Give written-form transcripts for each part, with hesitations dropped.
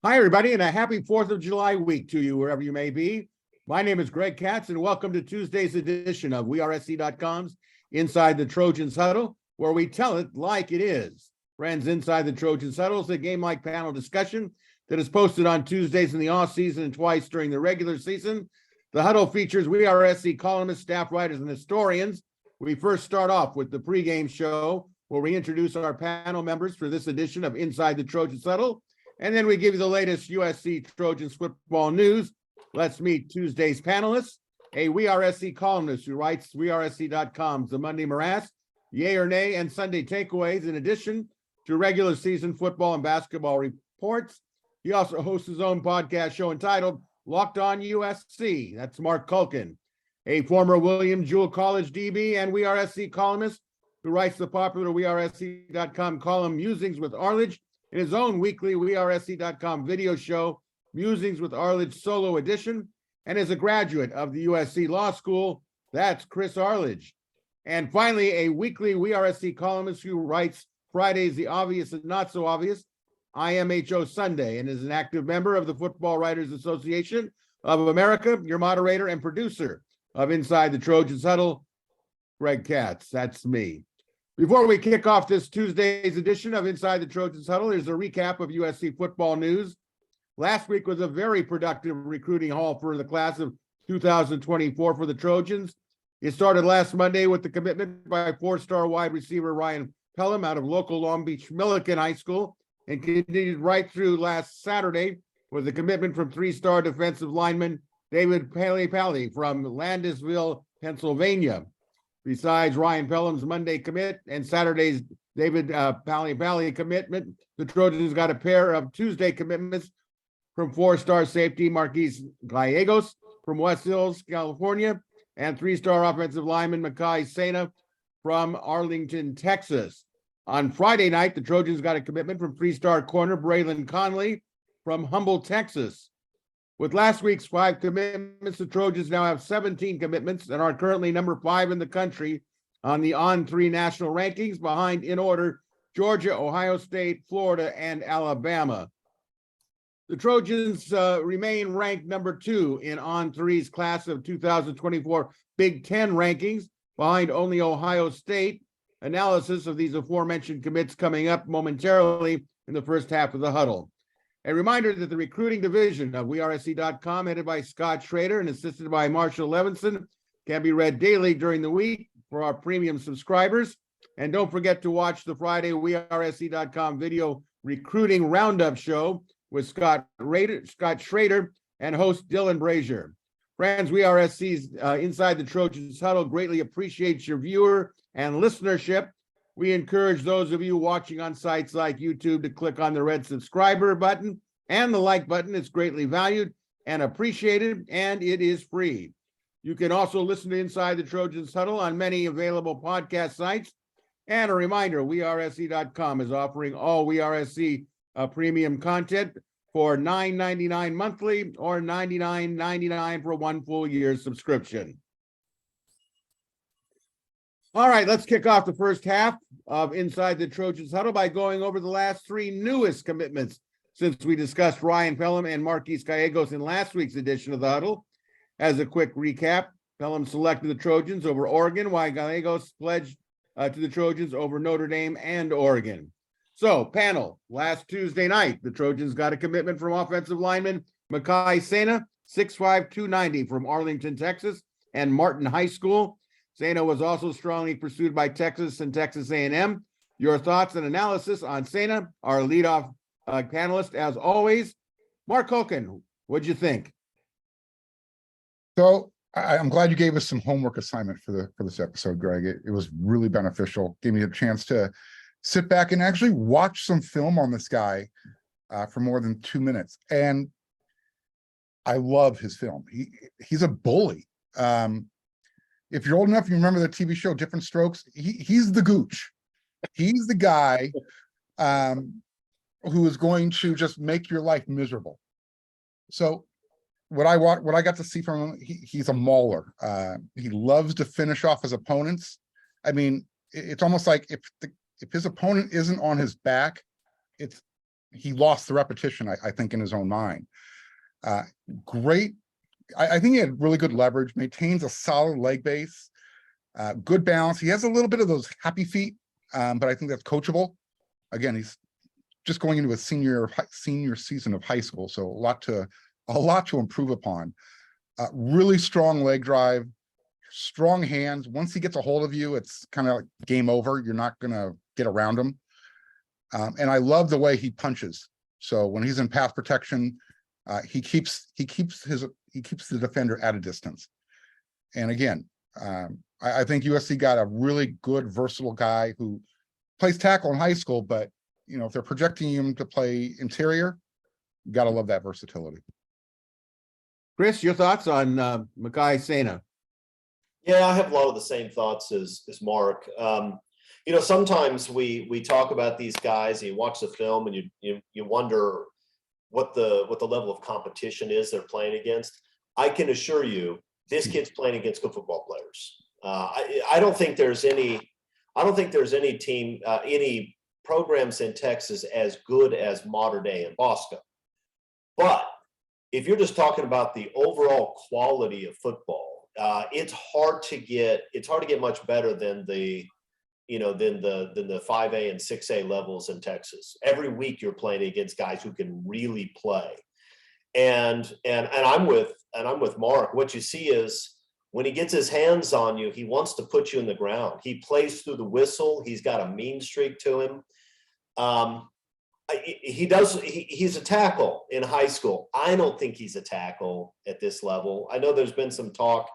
Hi, everybody, and a happy 4th of July week to you, wherever you may be. My name is Greg Katz, and welcome to Tuesday's edition of WeAreSC.com's Inside the Trojans Huddle, where we tell it like it is. Friends, Inside the Trojans Huddle is a game-like panel discussion that is posted on Tuesdays in the off-season and twice during the regular season. The huddle features WeAreSC columnists, staff writers, and historians. We first start off with the pregame show, where we introduce our panel members for this edition of Inside the Trojans Huddle. And then we give you the latest USC Trojans football news. Let's meet Tuesday's panelists. A WeAreSC columnist who writes WeAreSC.com's The Monday Morass, Yay or Nay, and Sunday Takeaways, in addition to regular season football and basketball reports. He also hosts his own podcast show entitled Locked On USC. That's Marc Kulkin, a former William Jewell College DB and WeAreSC columnist who writes the popular WeAreSC.com column Musings with Arledge, in his own weekly WeAreSC.com video show, Musings with Arledge Solo Edition, and is a graduate of the USC Law School. That's Chris Arledge. And finally, a weekly WeAreSC columnist who writes Fridays the Obvious and Not So Obvious, IMHO Sunday, and is an active member of the Football Writers Association of America, your moderator and producer of Inside the Trojans Huddle, Greg Katz. That's me. Before we kick off this Tuesday's edition of Inside the Trojans Huddle, here's a recap of USC football news. Last week was a very productive recruiting haul for the class of 2024 for the Trojans. It started last Monday with the commitment by four-star wide receiver Ryan Pelham out of local Long Beach Millikan High School, and continued right through last Saturday with a commitment from three-star defensive lineman David Pally from Landisville, Pennsylvania. Besides Ryan Pelham's Monday commit and Saturday's David Pally commitment, the Trojans got a pair of Tuesday commitments from four-star safety Marquise Gallegos from West Hills, California, and three-star offensive lineman Makai Sena from Arlington, Texas. On Friday night, the Trojans got a commitment from three-star corner Braylon Conley from Humble, Texas. With last week's 5 commitments, the Trojans now have 17 commitments and are currently number 5 in the country on the On3 national rankings, behind in order Georgia, Ohio State, Florida, and Alabama. The Trojans remain ranked number 2 in On3's class of 2024 Big Ten rankings, behind only Ohio State. Analysis of these aforementioned commits coming up momentarily in the first half of the huddle. A reminder that the recruiting division of WeAreSC.com, headed by Scott Schrader and assisted by Marshall Levinson, can be read daily during the week for our premium subscribers. And don't forget to watch the Friday WeAreSC.com video recruiting roundup show with Scott Schrader and host Dylan Brazier. Friends, WeAreSC's Inside the Trojans Huddle greatly appreciates your viewer and listenership. We encourage those of you watching on sites like YouTube to click on the red subscriber button and the like button. It's greatly valued and appreciated, and it is free. You can also listen to Inside the Trojans Huddle on many available podcast sites. And a reminder, WeAreSC.com is offering all WeAreSC premium content for $9.99 monthly or $99.99 for 1 full year subscription. All right, let's kick off the first half of Inside the Trojans Huddle by going over the last 3 newest commitments since we discussed Ryan Pelham and Marquise Gallegos in last week's edition of the Huddle. As a quick recap, Pelham selected the Trojans over Oregon, while Gallegos pledged to the Trojans over Notre Dame and Oregon. So, panel, last Tuesday night, the Trojans got a commitment from offensive lineman Makai Sena, 6'5", 290 from Arlington, Texas, and Martin High School. Sena was also strongly pursued by Texas and Texas A&M. Your thoughts and analysis on Sena, our leadoff panelist, as always. Marc Kulkin, what'd you think? So I'm glad you gave us some homework assignment for this episode, Greg. It was really beneficial. Gave me a chance to sit back and actually watch some film on this guy for more than 2 minutes. And I love his film. He's a bully. If you're old enough, you remember the TV show Different Strokes. He's the gooch. He's the guy who is going to just make your life miserable. So what I got to see from him, he's a mauler. He loves to finish off his opponents. I mean, it's almost like if his opponent isn't on his back, it's he lost the repetition, I think, in his own mind. Great. I think he had really good leverage, maintains a solid leg base, good balance. He has a little bit of those happy feet, but I think that's coachable. Again, he's just going into a senior season of high school, so a lot to improve upon. Really strong leg drive, strong hands. Once he gets a hold of you, it's kind of like game over. You're not going to get around him. And I love the way he punches. So when he's in path protection, he keeps the defender at a distance. And again, I think USC got a really good, versatile guy who plays tackle in high school, but if they're projecting him to play interior, you got to love that versatility. Chris, your thoughts on Mekhi Sena? Yeah, I have a lot of the same thoughts as Mark. Sometimes we talk about these guys, and you watch the film, and you wonder what the level of competition is they're playing against. I can assure you, this kid's playing against good football players. I don't think there's any team, any programs in Texas as good as Mater Dei and Bosco. But if you're just talking about the overall quality of football, it's hard to get much better than the 5A and 6A levels in Texas. Every week you're playing against guys who can really play. And I'm with Mark. What you see is when he gets his hands on you, he wants to put you in the ground. He plays through the whistle. He's got a mean streak to him. He's a tackle in high school. I don't think he's a tackle at this level. I know there's been some talk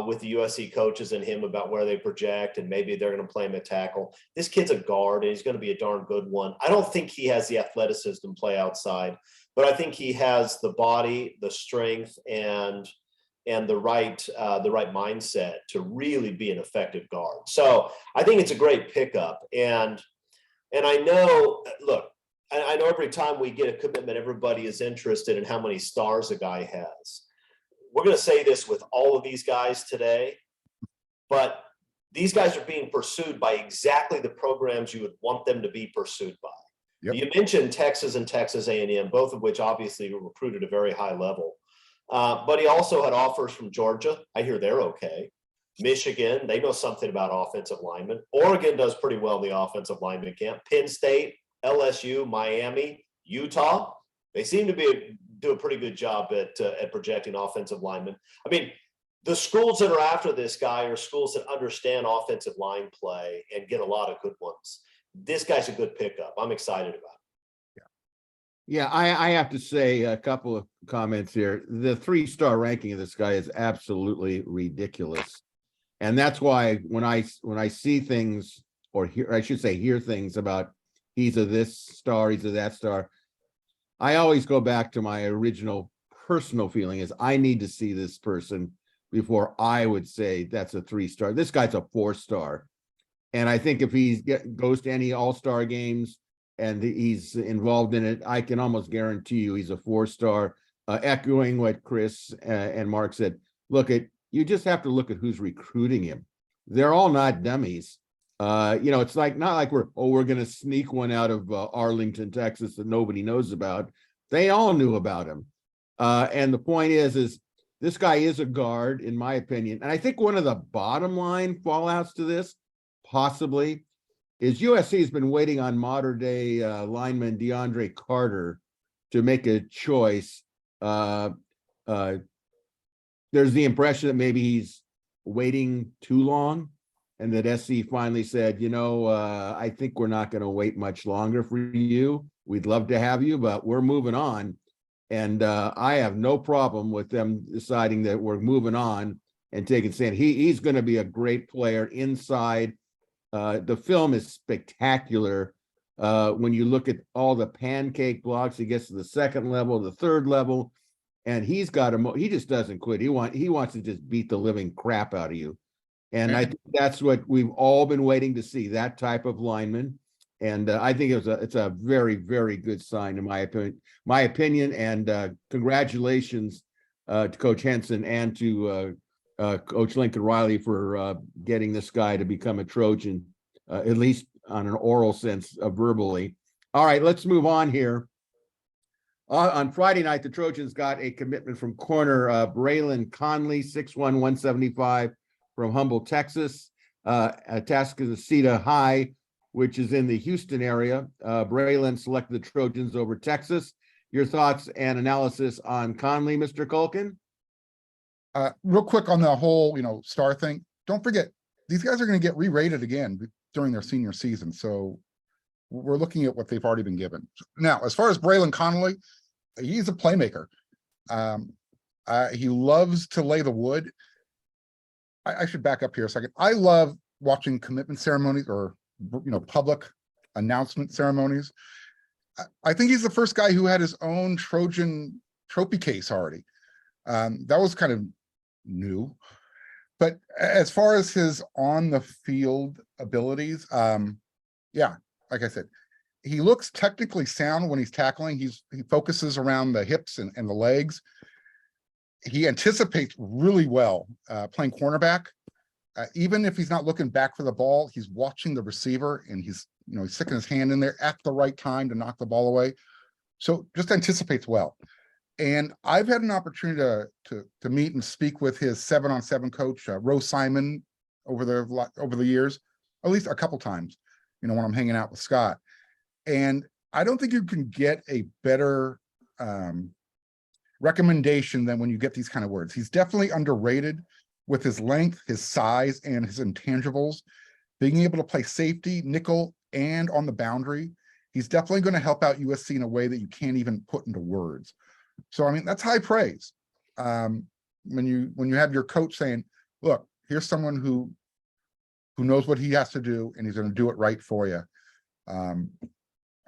with the USC coaches and him about where they project, and maybe they're going to play him at tackle. This kid's a guard, and he's going to be a darn good one. I don't think he has the athleticism to play outside, but I think he has the body, the strength, and the right mindset to really be an effective guard. So I think it's a great pickup. And I know, look, I know every time we get a commitment, everybody is interested in how many stars a guy has. We're going to say this with all of these guys today, but these guys are being pursued by exactly the programs you would want them to be pursued by. Yep. You mentioned Texas and Texas A&M, both of which obviously were recruited at a very high level. But he also had offers from Georgia. I hear they're okay. Michigan, they know something about offensive linemen. Oregon does pretty well in the offensive lineman camp. Penn State, LSU, Miami, Utah, they seem to do a pretty good job at projecting offensive linemen. I mean, the schools that are after this guy are schools that understand offensive line play and get a lot of good ones. This guy's a good pickup. I'm excited about it. Yeah, I have to say a couple of comments here. The 3-star ranking of this guy is absolutely ridiculous. And that's why when I see things, or hear things about he's a this star, he's a that star, I always go back to my original personal feeling is I need to see this person before I would say that's a 3-star. This guy's a 4-star. And I think if he goes to any all-star games and he's involved in it, I can almost guarantee you he's a 4-star. Echoing what Chris and Mark said, you just have to look at who's recruiting him. They're all not dummies. It's not like we're going to sneak one out of Arlington, Texas that nobody knows about. They all knew about him. And the point is this guy is a guard, in my opinion. And I think one of the bottom line fallouts to this, possibly, is USC has been waiting on Mater Dei lineman DeAndre Carter to make a choice. There's the impression that maybe he's waiting too long, and that SC finally said, I think we're not going to wait much longer for you. We'd love to have you, but we're moving on. And I have no problem with them deciding that we're moving on and taking stand. He's going to be a great player inside. The film is spectacular. When you look at all the pancake blocks, he gets to the second level, the third level, and he just doesn't quit. He wants to just beat the living crap out of you. And I think that's what we've all been waiting to see, that type of lineman. And I think it's a very, very good sign in my opinion. And congratulations to Coach Henson and to Coach Lincoln Riley for getting this guy to become a Trojan, at least on an oral sense, verbally. All right, let's move on here. On Friday night, the Trojans got a commitment from corner Braylon Conley, 6'1", 175 from Humble, Texas, Atascocita High, which is in the Houston area. Braylon selected the Trojans over Texas. Your thoughts and analysis on Conley, Mr. Kulkin? Real quick on the whole, star thing. Don't forget, these guys are going to get re-rated again during their senior season. So we're looking at what they've already been given. Now, as far as Braylon Conley, he's a playmaker. He loves to lay the wood. I should back up here a second. I love watching commitment ceremonies or, public announcement ceremonies. I think he's the first guy who had his own Trojan trophy case already. That was kind of new. But as far as his on the field abilities, yeah, like I said, he looks technically sound when he's tackling. He focuses around the hips and the legs. He anticipates really well playing cornerback. Even if he's not looking back for the ball, he's watching the receiver and he's sticking his hand in there at the right time to knock the ball away. So just anticipates well. And I've had an opportunity to meet and speak with his 7-on-7 coach, Rose Simon, over the years, at least a couple times, when I'm hanging out with Scott. And I don't think you can get a better recommendation than when you get these kind of words. He's definitely underrated with his length, his size, and his intangibles. Being able to play safety, nickel, and on the boundary, he's definitely going to help out USC in a way that you can't even put into words. So, I mean, that's high praise. When you have your coach saying, look, here's someone who knows what he has to do, and he's going to do it right for you.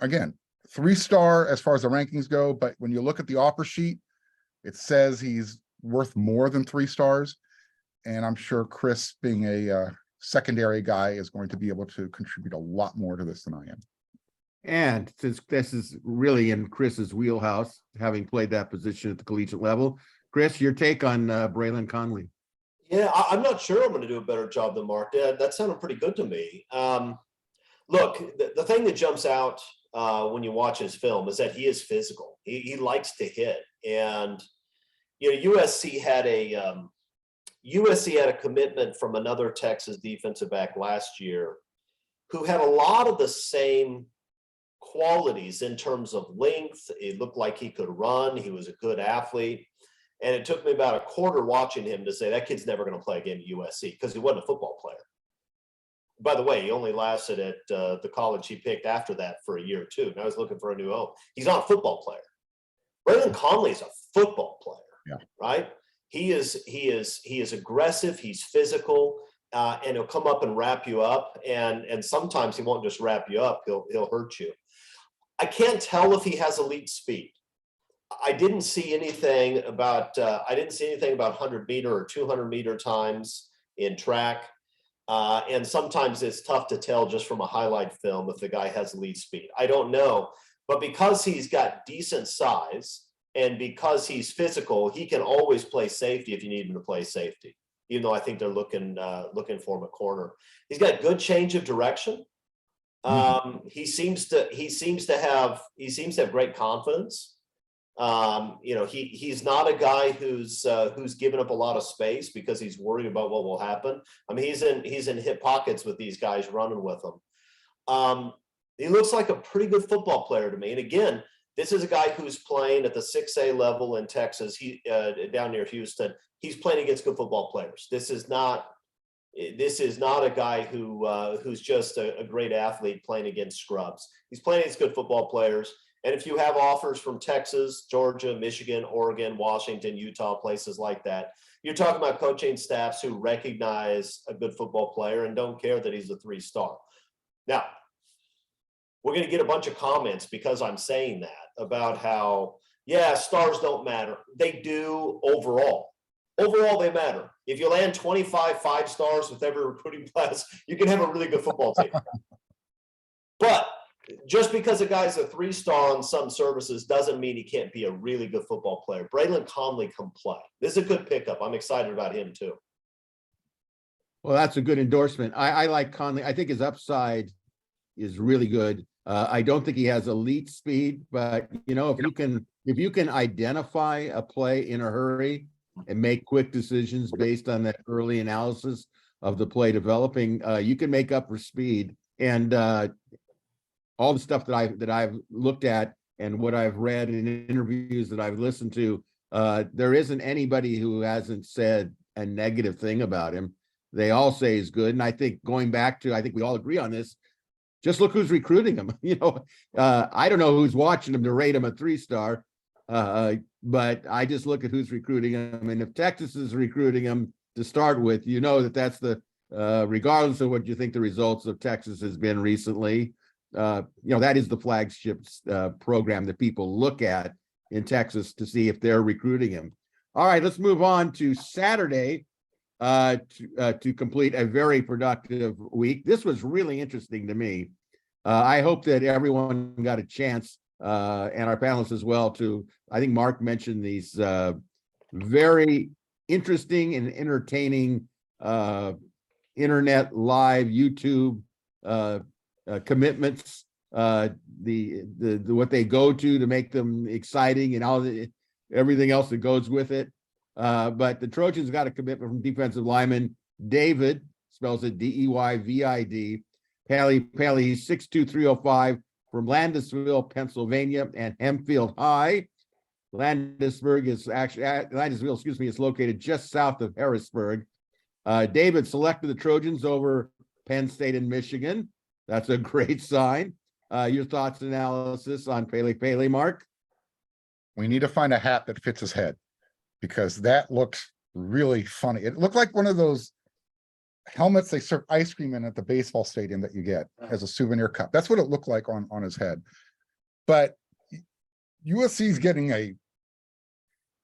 Again, 3-star as far as the rankings go, but when you look at the offer sheet, it says he's worth more than 3 stars. And I'm sure Chris, being a secondary guy, is going to be able to contribute a lot more to this than I am. And since this is really in Chris's wheelhouse, having played that position at the collegiate level, Chris, your take on Braylon Conley? Yeah, I'm not sure I'm going to do a better job than Mark did. That sounded pretty good to me. Look, the thing that jumps out when you watch his film is that he is physical. He likes to hit. And, USC had a commitment from another Texas defensive back last year who had a lot of the same qualities in terms of length. It looked like he could run. He was a good athlete. And it took me about a quarter watching him to say that kid's never going to play again at USC because he wasn't a football player. By the way, he only lasted at the college he picked after that for a year or two. Now he's looking for a new home. He's not a football player. Braylon Conley is a football player, right? He is aggressive. He's physical, and he'll come up and wrap you up. And sometimes he won't just wrap you up. He'll hurt you. I can't tell if he has elite speed. I didn't see anything about 100-meter or 200-meter times in track. And sometimes it's tough to tell just from a highlight film if the guy has elite speed. I don't know. But because he's got decent size and because he's physical, he can always play safety if you need him to play safety, even though I think they're looking for him at corner. He's got good change of direction. He seems to have great confidence. He's not a guy who's given up a lot of space because he's worried about what will happen. I mean, he's in hip pockets with these guys running with him. He looks like a pretty good football player to me. And again, this is a guy who's playing at the 6A level in Texas. He down near Houston. He's playing against good football players. This is not a guy who's just a great athlete playing against scrubs. He's playing against good football players. And if you have offers from Texas, Georgia, Michigan, Oregon, Washington, Utah, places like that, you're talking about coaching staffs who recognize a good football player and don't care that he's a 3-star. Now, we're going to get a bunch of comments because I'm saying that about how, stars don't matter. They do overall. Overall, they matter. If you land 25 5-stars with every recruiting class, you can have a really good football team. But just because a guy's a 3-star on some services doesn't mean he can't be a really good football player. Braylon Conley can play. This is a good pickup. I'm excited about him too. Well, that's a good endorsement. I like Conley. I think his upside is really good. I don't think he has elite speed, but if you can identify a play in a hurry and make quick decisions based on that early analysis of the play developing, you can make up for speed. And all the stuff that I've looked at and what I've read in interviews that I've listened to, there isn't anybody who hasn't said a negative thing about him. They all say he's good. And I think going back to, I think we all agree on this, just look who's recruiting him. I don't know who's watching him to rate him a 3-star, but I just look at who's recruiting him. And if Texas is recruiting him to start with, that's the, regardless of what you think the results of Texas has been recently, that is the flagship program that people look at in Texas to see if they're recruiting him. All right, let's move on to Saturday to complete a very productive week. This was really interesting to me. I hope that everyone got a chance, and our panelists as well, I think Marc mentioned these very interesting and entertaining internet live YouTube commitments, the what they go to make them exciting and all everything else that goes with it. But the Trojans got a commitment from defensive lineman David, spells it Deyvid. Paley, he's 6'2", 305 from Landisville, Pennsylvania, and Hempfield High. Landisville is located just south of Harrisburg. David selected the Trojans over Penn State and Michigan. That's a great sign. Your thoughts and analysis on Paley, Marc? We need to find a hat that fits his head, because that looks really funny. It looked like one of those helmets they serve ice cream in at the baseball stadium that you get as a souvenir cup. That's what it looked like on his head. But USC's getting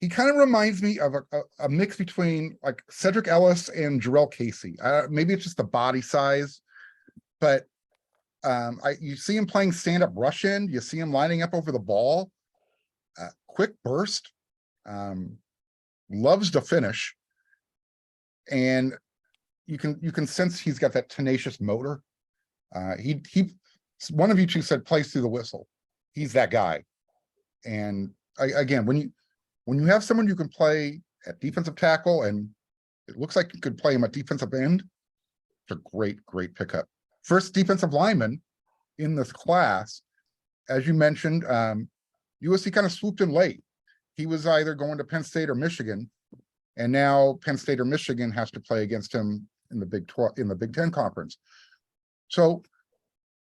he kind of reminds me of a mix between like Cedric Ellis and Jarrell Casey. Maybe it's just the body size, but you see him playing stand-up rush end. You see him lining up over the ball. Quick burst. Loves to finish. And you can sense he's got that tenacious motor. One of you two said plays through the whistle. He's that guy. And again, when you have someone you can play at defensive tackle, and it looks like you could play him at defensive end, it's a great pickup. First defensive lineman in this class, as you mentioned, USC kind of swooped in late. He was either going to Penn State or Michigan, and now Penn State or Michigan has to play against him in the Big Ten conference. So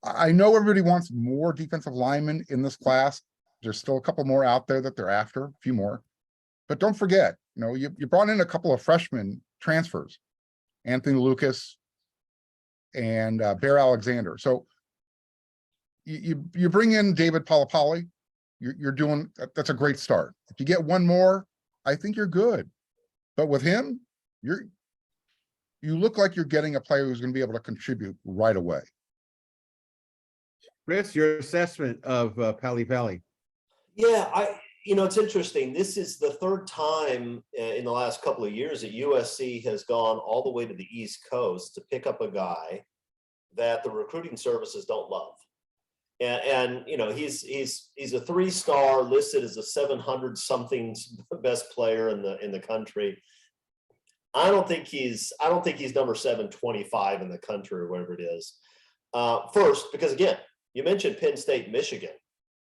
I know everybody wants more defensive linemen in this class. There's still a couple more out there that they're after, a few more. But don't forget, you brought in a couple of freshman transfers, Anthony Lucas and Bear Alexander. So you bring in David Polipali, you're doing, that's a great start. If you get one more, I think you're good. But with him, you look like you're getting a player who's going to be able to contribute right away. Chris, your assessment of Pali. Yeah, it's interesting. This is the third time in the last couple of years that USC has gone all the way to the East Coast to pick up a guy that the recruiting services don't love. And he's a 3-star, listed as a 700 something best player in the country. I don't think he's number 725 in the country or whatever it is. First, because again, you mentioned Penn State, Michigan,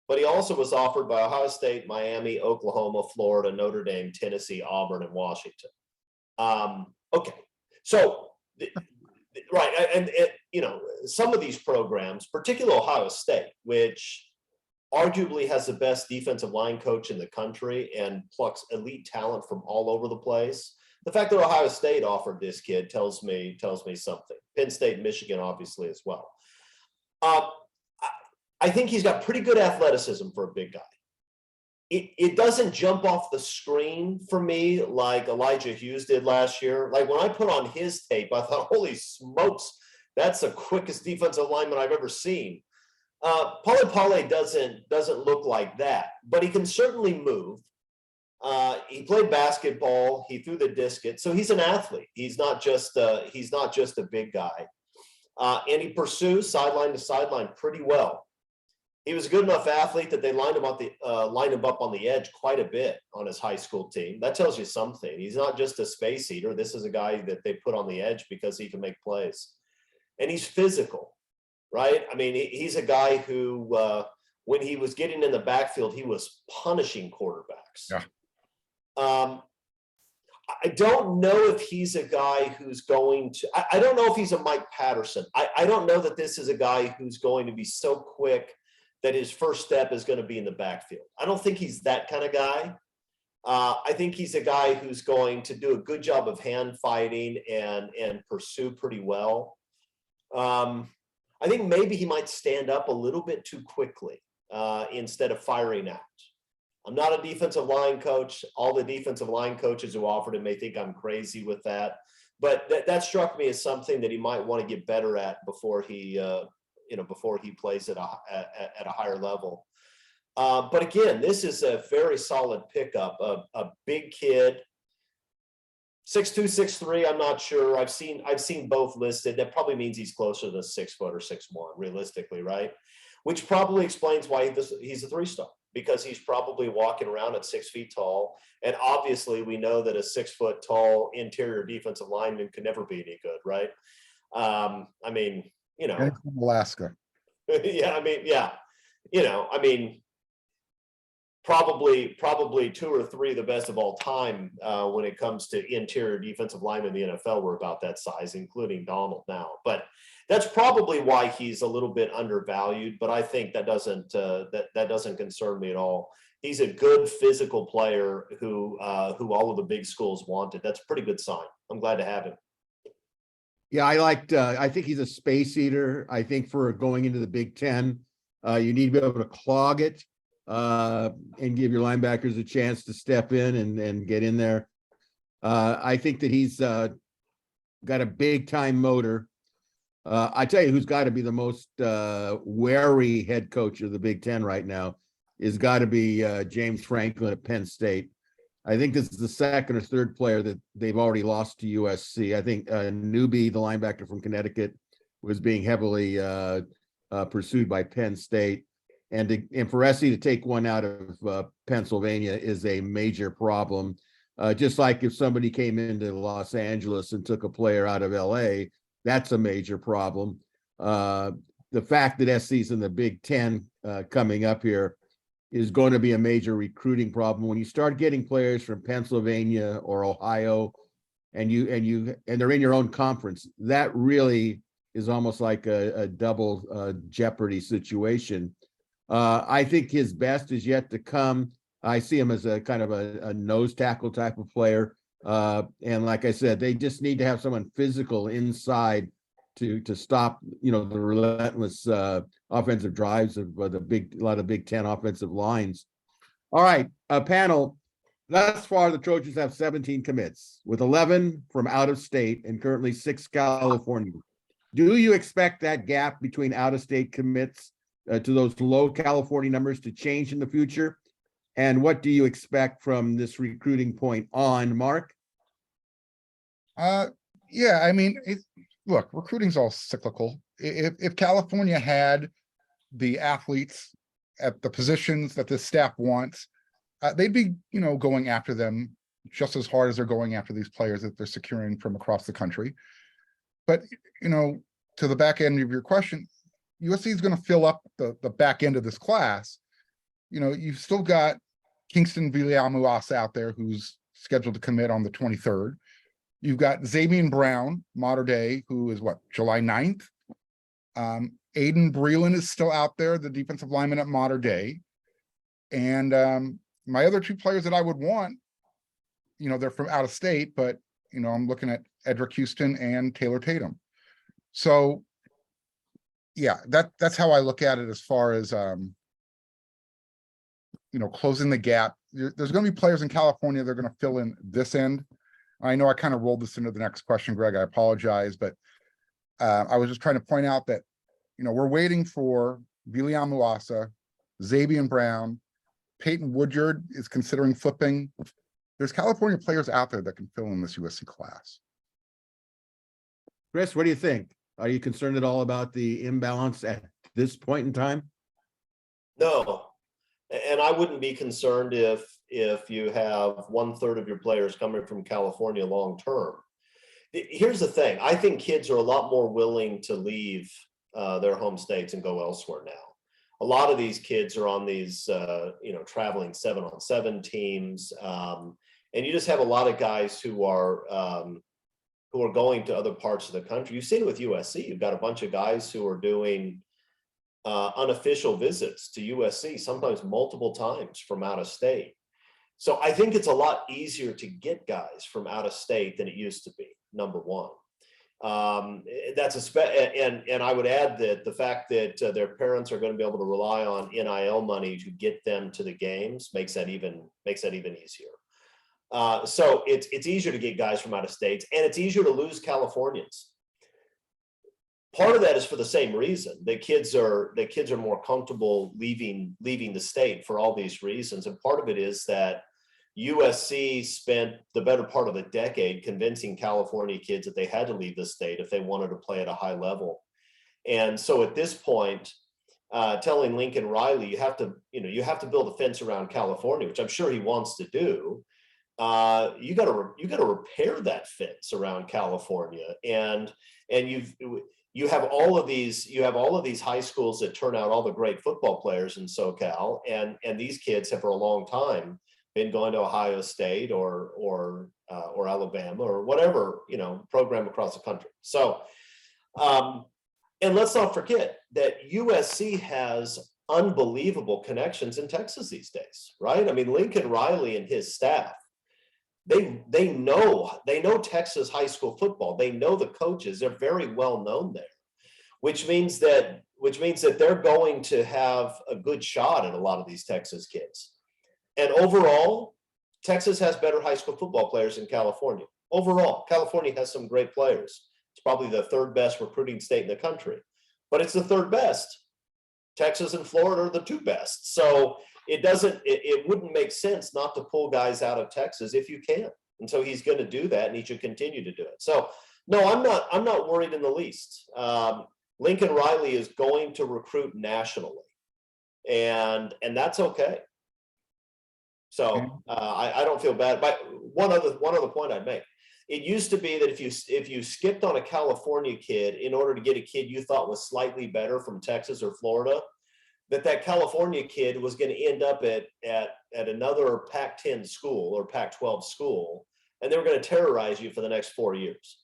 but he also was offered by Ohio State, Miami, Oklahoma, Florida, Notre Dame, Tennessee, Auburn, and Washington. Okay, so right, and some of these programs, particularly Ohio State, which arguably has the best defensive line coach in the country and plucks elite talent from all over the place. The fact that Ohio State offered this kid tells me something. Penn State, Michigan, obviously as well. I think he's got pretty good athleticism for a big guy. It doesn't jump off the screen for me like Elijah Hughes did last year. Like when I put on his tape, I thought, holy smokes, that's the quickest defensive lineman I've ever seen. Polipali doesn't look like that, but he can certainly move. He played basketball. He threw the discus, so he's an athlete. He's not just a big guy, and he pursues sideline to sideline pretty well. he was a good enough athlete that they lined him up on the edge quite a bit on his high school team. That tells you something. He's not just a space eater. This is a guy that they put on the edge because he can make plays, and he's physical, right? I mean, he's a guy who, when he was getting in the backfield, he was punishing quarterbacks. Yeah. I don't know if he's a guy who's going to, I don't know if he's a Mike Patterson. I don't know that this is a guy who's going to be so quick that his first step is going to be in the backfield. I don't think he's that kind of guy. I think he's a guy who's going to do a good job of hand fighting and pursue pretty well. I think maybe he might stand up a little bit too quickly instead of firing out. I'm not a defensive line coach. All the defensive line coaches who offered him may think I'm crazy with that, but that struck me as something that he might want to get better at before he plays at a higher level. But again, this is a very solid pickup. A big kid, 6'2", 6'3". I'm not sure. I've seen both listed. That probably means he's closer to 6 foot or 6'1", realistically, right? Which probably explains why he's a 3-star, because he's probably walking around at 6 feet tall. And obviously we know that a 6 foot tall interior defensive lineman can never be any good, right? I mean, you know, And from Alaska. yeah, I mean, yeah, you know, I mean, probably 2 or 3 of the best of all time when it comes to interior defensive linemen in the NFL were about that size, including Donald now. But that's probably why he's a little bit undervalued. But I think that doesn't concern me at all. He's a good physical player who all of the big schools wanted. That's a pretty good sign. I'm glad to have him. Yeah, I think he's a space eater. I think for going into the Big Ten, you need to be able to clog it and give your linebackers a chance to step in and get in there. I think that he's got a big time motor. I tell you who's got to be the most wary head coach of the Big Ten right now is got to be James Franklin at Penn State. I think this is the second or third player that they've already lost to USC. I think Newby, the linebacker from Connecticut, was being heavily pursued by Penn State. And for SC to take one out of Pennsylvania is a major problem. Just like if somebody came into Los Angeles and took a player out of LA, that's a major problem. The fact that SC's in the Big Ten coming up here is going to be a major recruiting problem. When you start getting players from Pennsylvania or Ohio and they're in your own conference, that really is almost like a double jeopardy situation. I think his best is yet to come. I see him as a kind of a nose tackle type of player. And like I said, they just need to have someone physical inside to stop, the relentless offensive drives of a lot of Big Ten offensive lines. All right, panel. Thus far, the Trojans have 17 commits, with 11 from out of state and currently 6 California. Do you expect that gap between out of state commits to those low California numbers to change in the future? And what do you expect from this recruiting point on, Mark? Yeah, I mean, look, recruiting's all cyclical. If California had the athletes at the positions that the staff wants, they'd be, going after them just as hard as they're going after these players that they're securing from across the country. But, to the back end of your question, USC is going to fill up the back end of this class. You've still got Kingston Viliamuasa out there who's scheduled to commit on the 23rd. You've got Xavier Brown, Mater Dei, who is July 9th. Aiden Breland is still out there, the defensive lineman at Mater Dei. And my other 2 players that I would want, they're from out of state, but, I'm looking at Edric Houston and Taylor Tatum. So, yeah, that's how I look at it as far as, closing the gap. There's going to be players in California that are going to fill in this end. I know I kind of rolled this into the next question, Greg. I apologize, but I was just trying to point out that, we're waiting for Viliamuasa, Xavier Brown, Peyton Woodyard is considering flipping. There's California players out there that can fill in this USC class. Chris, what do you think? Are you concerned at all about the imbalance at this point in time? No, and I wouldn't be concerned if you have 1/3 of your players coming from California long term. Here's the thing: I think kids are a lot more willing to leave their home states and go elsewhere now. A lot of these kids are on these, traveling 7-on-7 teams, and you just have a lot of guys who are going to other parts of the country. You've seen it with USC. You've got a bunch of guys who are doing unofficial visits to USC, sometimes multiple times from out of state. So I think it's a lot easier to get guys from out of state than it used to be. Number one, and I would add that the fact that their parents are going to be able to rely on NIL money to get them to the games makes that even easier. So it's easier to get guys from out of states, and it's easier to lose Californians. Part of that is for the same reason. The kids are more comfortable leaving the state for all these reasons. And part of it is that USC spent the better part of a decade convincing California kids that they had to leave the state if they wanted to play at a high level. And so at this point, telling Lincoln Riley, you have to build a fence around California, which I'm sure he wants to do. You got to repair that fence around California, and you have all of these high schools that turn out all the great football players in SoCal, and these kids have for a long time been going to Ohio State or Alabama or whatever, program across the country. So, and let's not forget that USC has unbelievable connections in Texas these days, right? I mean, Lincoln Riley and his staff, they know Texas high school football. They know the coaches. They're very well known there, which means that they're going to have a good shot at a lot of these Texas kids. And overall, Texas has better high school football players than California. Overall, California has some great players. It's probably the third best recruiting state in the country, but it's the third best. Texas and Florida are the two best. So it wouldn't make sense not to pull guys out of Texas if you can. And so he's going to do that, and he should continue to do it. So no, I'm not worried in the least. Lincoln Riley is going to recruit nationally, and that's okay. So I don't feel bad. But one other point I'd make: it used to be that if you skipped on a California kid in order to get a kid you thought was slightly better from Texas or Florida, that California kid was going to end up at another Pac-10 school or Pac-12 school, and they were going to terrorize you for the next 4 years.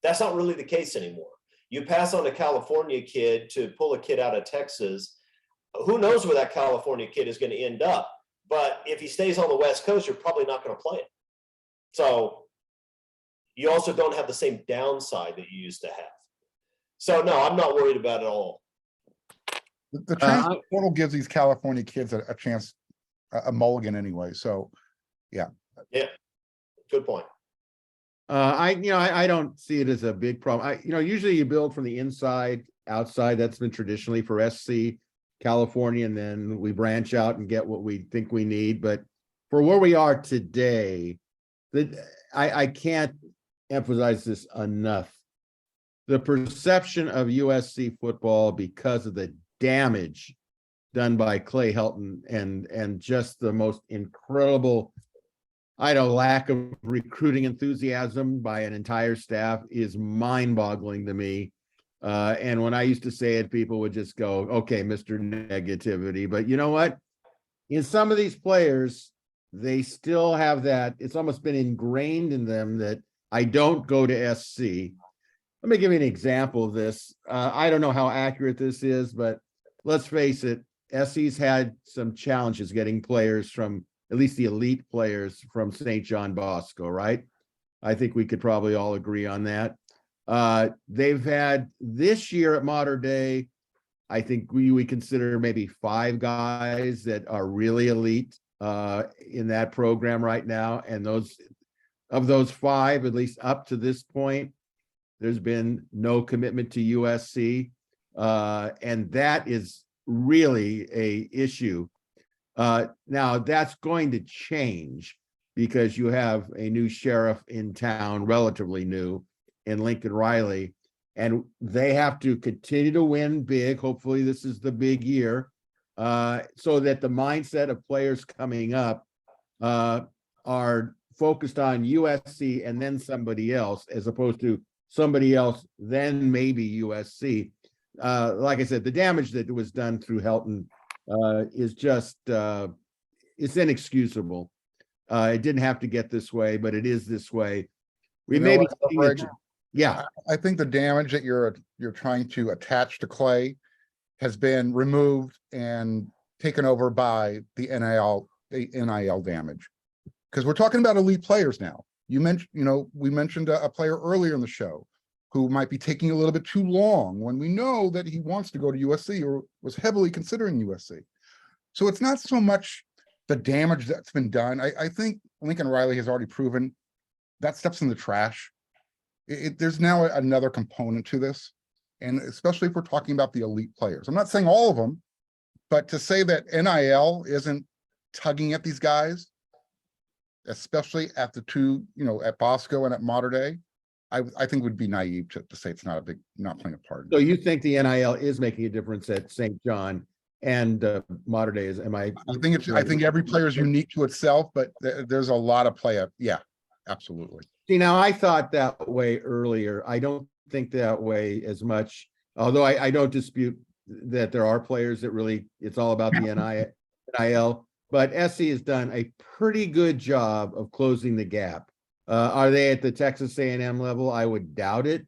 That's not really the case anymore. You pass on a California kid to pull a kid out of Texas, who knows where that California kid is going to end up. But if he stays on the West Coast, you're probably not going to play him. So you also don't have the same downside that you used to have. So no, I'm not worried about it at all. The transfer portal gives these California kids a chance, a mulligan anyway. So, yeah. Yeah, good point. I don't see it as a big problem. Usually you build from the inside, outside. That's been traditionally for SC California, and then we branch out and get what we think we need. But for where we are today, I can't emphasize this enough. The perception of USC football, because of the damage done by Clay Helton and just the most incredible, lack of recruiting enthusiasm by an entire staff, is mind-boggling to me. And when I used to say it, people would just go, okay, Mr. Negativity. But you know what? In some of these players, they still have that. It's almost been ingrained in them that I don't go to SC. Let me give you an example of this. I don't know how accurate this is, but let's face it, SC's had some challenges getting players from, at least the elite players from St. John Bosco, right? I think we could probably all agree on that. They've had this year at Mater Dei, I think we consider maybe 5 guys that are really elite in that program right now. And of those 5, at least up to this point, there's been no commitment to USC. And that is really a issue. Now that's going to change because you have a new sheriff in town, relatively new, in Lincoln Riley, and they have to continue to win big. Hopefully this is the big year. so that the mindset of players coming up are focused on USC and then somebody else, as opposed to somebody else, then maybe USC. Like I said, the damage that was done through Helton is just, it's inexcusable. It didn't have to get this way, but it is this way. We You know may be what, seeing Greg? it. Yeah, I think the damage that you're trying to attach to Clay has been removed and taken over by the NIL damage. Because we're talking about elite players now. We mentioned a player earlier in the show who might be taking a little bit too long when we know that he wants to go to USC or was heavily considering USC. So it's not so much the damage that's been done. I think Lincoln Riley has already proven that stuff's in the trash. There's now another component to this, and especially if we're talking about the elite players. I'm not saying all of them, but to say that NIL isn't tugging at these guys, especially at the two, at Bosco and at Mater Dei, I think would be naive to say it's not playing a part. so you think the NIL is making a difference at St. John and Mater Dei? I think every player is unique to itself, but there's a lot of play up. Yeah, absolutely. See, now I thought that way earlier. I don't think that way as much, although I don't dispute that there are players that really, it's all about the NIL, but SC has done a pretty good job of closing the gap. Are they at the Texas A&M level? I would doubt it,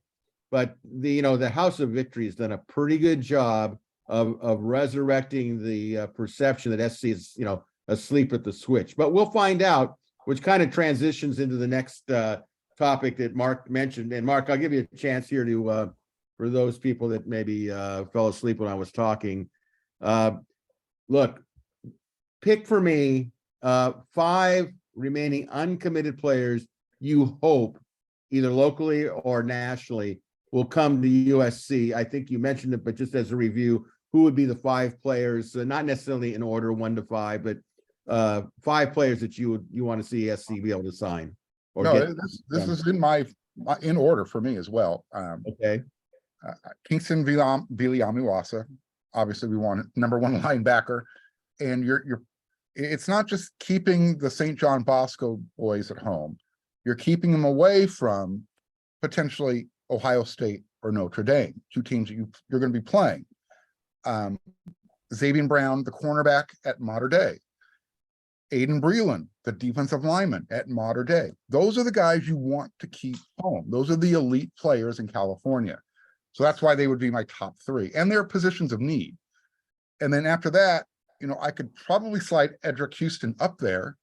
but the House of Victory has done a pretty good job of resurrecting the perception that SC is, asleep at the switch. But we'll find out, which kind of transitions into the next topic that Marc mentioned. And Marc, I'll give you a chance here to, for those people that maybe fell asleep when I was talking. Look, pick for me 5 remaining uncommitted players you hope, either locally or nationally, will come to USC. I think you mentioned it, but just as a review, who would be the 5 players, not necessarily in order 1 to 5, but 5 players that you want to see SC be able to sign? Or no, this is in order for me as well. Okay. Kingston Viliamu-Wasa, obviously we want #1 linebacker, and it's not just keeping the St. John Bosco boys at home. You're keeping them away from potentially Ohio State or Notre Dame, 2 teams that you're going to be playing. Xavier Brown, the cornerback at Mater Dei. Aiden Breland, the defensive lineman at Mater Dei. Those are the guys you want to keep home. Those are the elite players in California. So that's why they would be my top 3. And they're positions of need. And then after that, I could probably slide Edric Houston up there.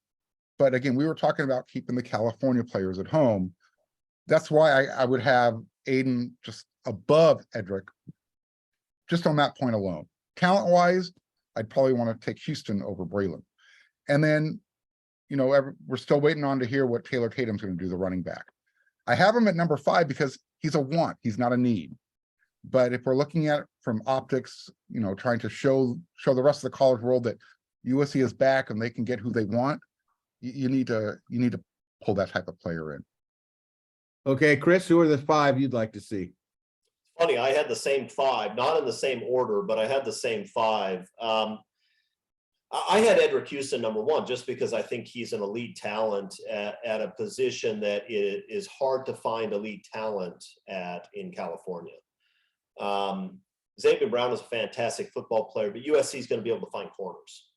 But again, we were talking about keeping the California players at home. That's why I would have Aiden just above Edric, just on that point alone. Talent-wise, I'd probably want to take Houston over Breland. And then, we're still waiting on to hear what Taylor Tatum's going to do, the running back. I have him at number 5 because he's a want, he's not a need. But if we're looking at it from optics, trying to show the rest of the college world that USC is back and they can get who they want, you need to pull that type of player in. Okay, Chris, who are the 5 you'd like to see? Funny, I had the same 5, not in the same order, but I had the same 5. I had Edric Houston #1 just because I think he's an elite talent at a position that is hard to find elite talent in California. Xavier Brown is a fantastic football player, but USC is going to be able to find corners.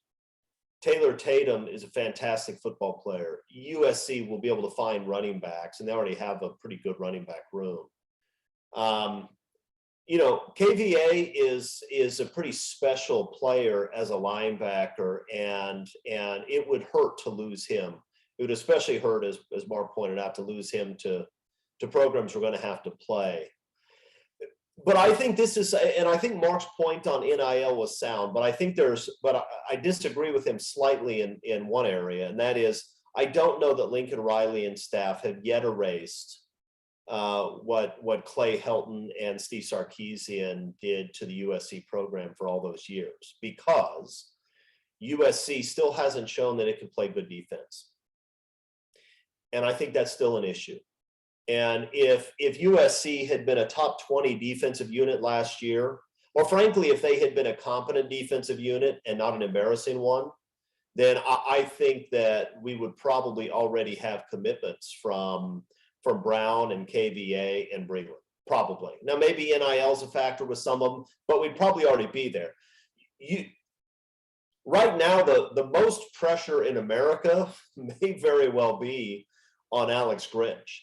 Taylor Tatum is a fantastic football player. USC will be able to find running backs, and they already have a pretty good running back room. KVA is a pretty special player as a linebacker, and it would hurt to lose him. It would especially hurt, as Marc pointed out, to lose him to programs we're going to have to play. But I think this is, and I think Marc's point on NIL was sound, but I disagree with him slightly in one area, and that is, I don't know that Lincoln Riley and staff have yet erased what Clay Helton and Steve Sarkisian did to the USC program for all those years, because USC still hasn't shown that it can play good defense. And I think that's still an issue. And if USC had been a top 20 defensive unit last year, or frankly, if they had been a competent defensive unit and not an embarrassing one, then I think that we would probably already have commitments from Brown and KVA and Breland. Probably. Now, maybe NIL is a factor with some of them, but we'd probably already be there. Right now, the most pressure in America may very well be on Alex Grinch.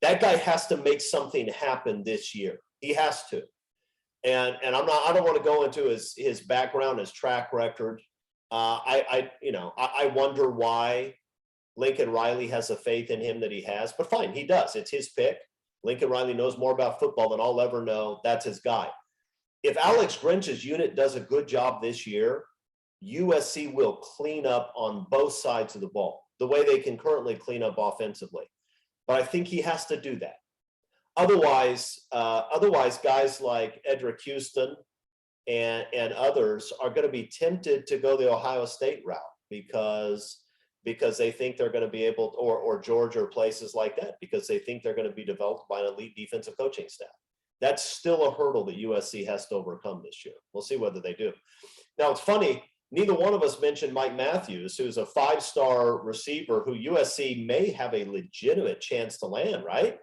That guy has to make something happen this year. He has to. And I don't want to go into his background, his track record. I wonder why Lincoln Riley has the faith in him that he has, but fine, he does. It's his pick. Lincoln Riley knows more about football than I'll ever know. That's his guy. If Alex Grinch's unit does a good job this year, USC will clean up on both sides of the ball, the way they can currently clean up offensively. But I think he has to do that. Otherwise, guys like Edric Houston and others are going to be tempted to go the Ohio State route because they think they're going to be able to, or Georgia or places like that, because they think they're going to be developed by an elite defensive coaching staff. That's still a hurdle that USC has to overcome this year. We'll see whether they do. Now, it's funny, neither one of us mentioned Mike Matthews, who's a 5-star receiver who USC may have a legitimate chance to land, right?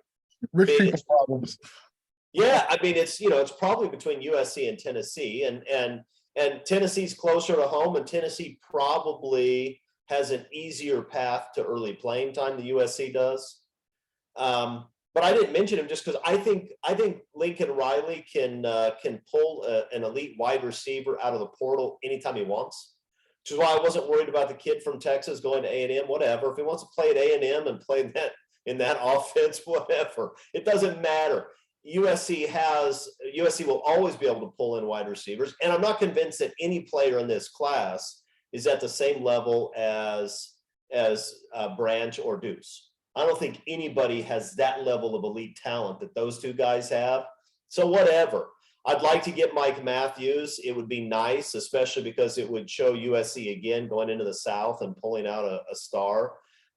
Rich people problems. Yeah, I mean, it's probably between USC and Tennessee, and Tennessee's closer to home, and Tennessee probably has an easier path to early playing time than USC does. But I didn't mention him just because I think Lincoln Riley can pull an elite wide receiver out of the portal anytime he wants, which is why I wasn't worried about the kid from Texas going to A&M. Whatever, if he wants to play at A&M and play that in that offense, whatever, it doesn't matter. USC will always be able to pull in wide receivers, and I'm not convinced that any player in this class is at the same level as Branch or Deuce. I don't think anybody has that level of elite talent that those two guys have. So whatever. I'd like to get Mike Matthews. It would be nice, especially because it would show USC again going into the South and pulling out a star.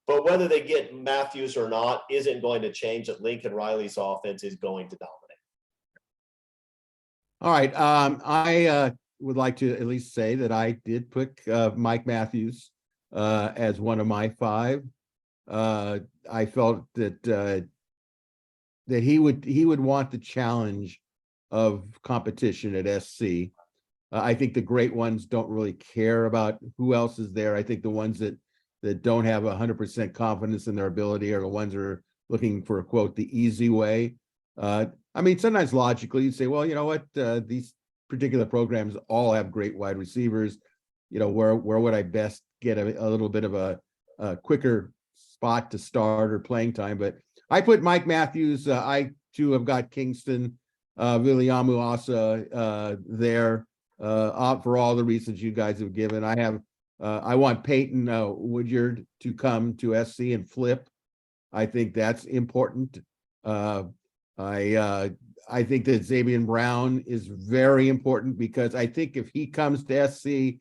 But whether they get Matthews or not isn't going to change that Lincoln Riley's offense is going to dominate. All right. I would like to at least say that I did pick Mike Matthews as one of my 5. I felt that he would want the challenge of competition at SC. I think the great ones don't really care about who else is there. I think the ones that don't have 100% confidence in their ability are the ones that are looking for, quote, the easy way. I mean, sometimes logically you say, well, you know what, these particular programs all have great wide receivers. Where would I best get a little bit of a quicker spot to start or playing time? But I put Mike Matthews. I too have got Kingston, Viliamu Asa there for all the reasons you guys have given. I want Peyton Woodyard to come to SC and flip. I think that's important. I think that Xavier Brown is very important because I think if he comes to SC,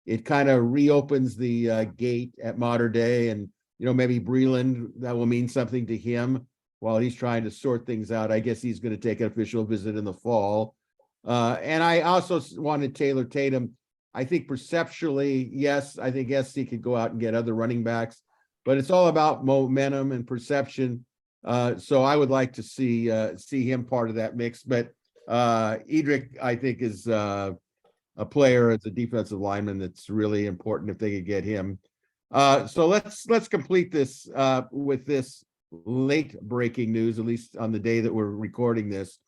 it kind of reopens the gate at Modern Day, and maybe Breland, that will mean something to him while he's trying to sort things out. I guess he's going to take an official visit in the fall. And I also wanted Taylor Tatum. I think perceptually, yes, I think SC could go out and get other running backs, but it's all about momentum and perception. So I would like to see him part of that mix. But Edric, I think, is a player as a defensive lineman that's really important if they could get him. So let's complete this with this late breaking news, at least on the day that we're recording this.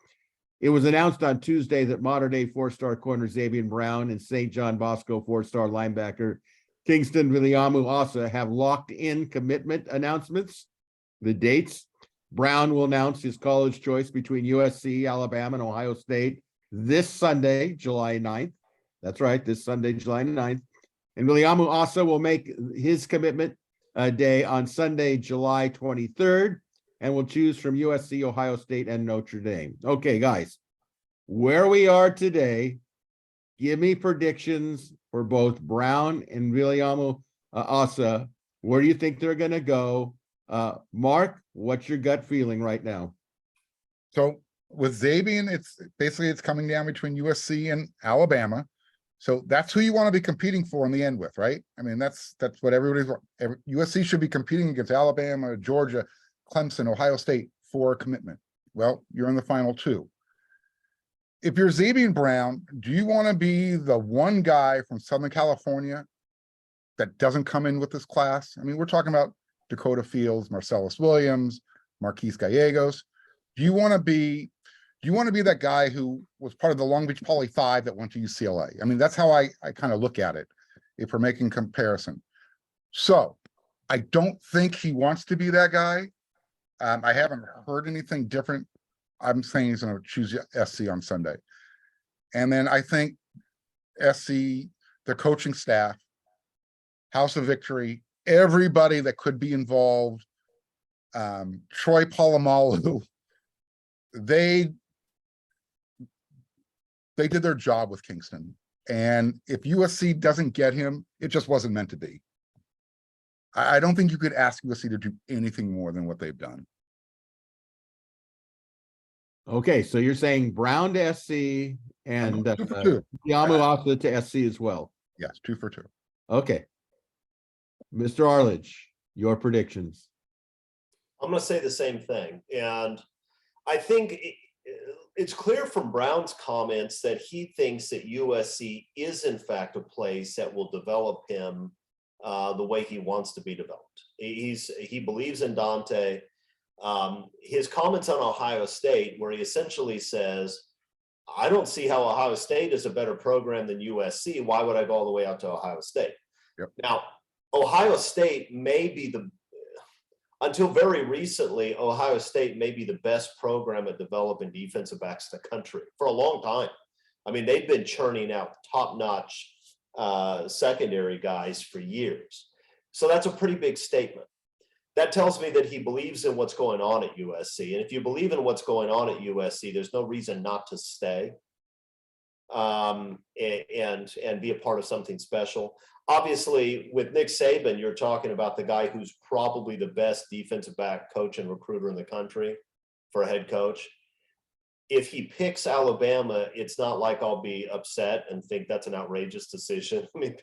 It was announced on Tuesday that Modern Day 4-star corner Xavier Brown and St. John Bosco 4-star linebacker Kingston Viliamu Asa have locked in commitment announcements. The dates: Brown will announce his college choice between USC, Alabama, and Ohio State this Sunday, July 9th. That's right, this Sunday, July 9th. And Viliamu Asa will make his commitment day on Sunday, July 23rd, and will choose from USC, Ohio State, and Notre Dame. Okay, guys, where we are today, give me predictions for both Brown and Viliamu Asa. Where do you think they're going to go? Mark, what's your gut feeling right now? So with Zabian, it's coming down between USC and Alabama. So that's who you want to be competing for in the end with, right? I mean, that's what USC should be competing against Alabama, Georgia, Clemson, Ohio State for a commitment. Well, you're in the final two. If you're Zabian Brown, do you want to be the one guy from Southern California that doesn't come in with this class? I mean, we're talking about Dakota Fields, Marcellus Williams, Marquise Gallegos. Do you want to be that guy who was part of the Long Beach Poly 5 that went to UCLA? I mean, that's how I kind of look at it if we're making comparison. So I don't think he wants to be that guy. I haven't heard anything different. I'm saying he's going to choose SC on Sunday. And then I think SC, the coaching staff, House of Victory, everybody that could be involved, Troy Polamalu, they did their job with Kingston. And if USC doesn't get him, it just wasn't meant to be. I don't think you could ask USC to do anything more than what they've done. Okay, so you're saying Brown to SC and 2 for 2. Yamuasa to SC as well. Yes, 2 for 2. Okay. Mr. Arledge, your predictions. I'm going to say the same thing. And I think it's clear from Brown's comments that he thinks that USC is in fact a place that will develop him the way he wants to be developed. He believes in Dante. His comments on Ohio State, where he essentially says, I don't see how Ohio State is a better program than USC. Why would I go all the way out to Ohio State? Yep. Now, Ohio State may be until very recently, Ohio State may be the best program at developing defensive backs in the country for a long time. I mean, they've been churning out top-notch secondary guys for years. So that's a pretty big statement. That tells me that he believes in what's going on at USC. And if you believe in what's going on at USC, there's no reason not to stay and be a part of something special. Obviously, with Nick Saban, you're talking about the guy who's probably the best defensive back coach and recruiter in the country for a head coach. If he picks Alabama, it's not like I'll be upset and think that's an outrageous decision. I mean,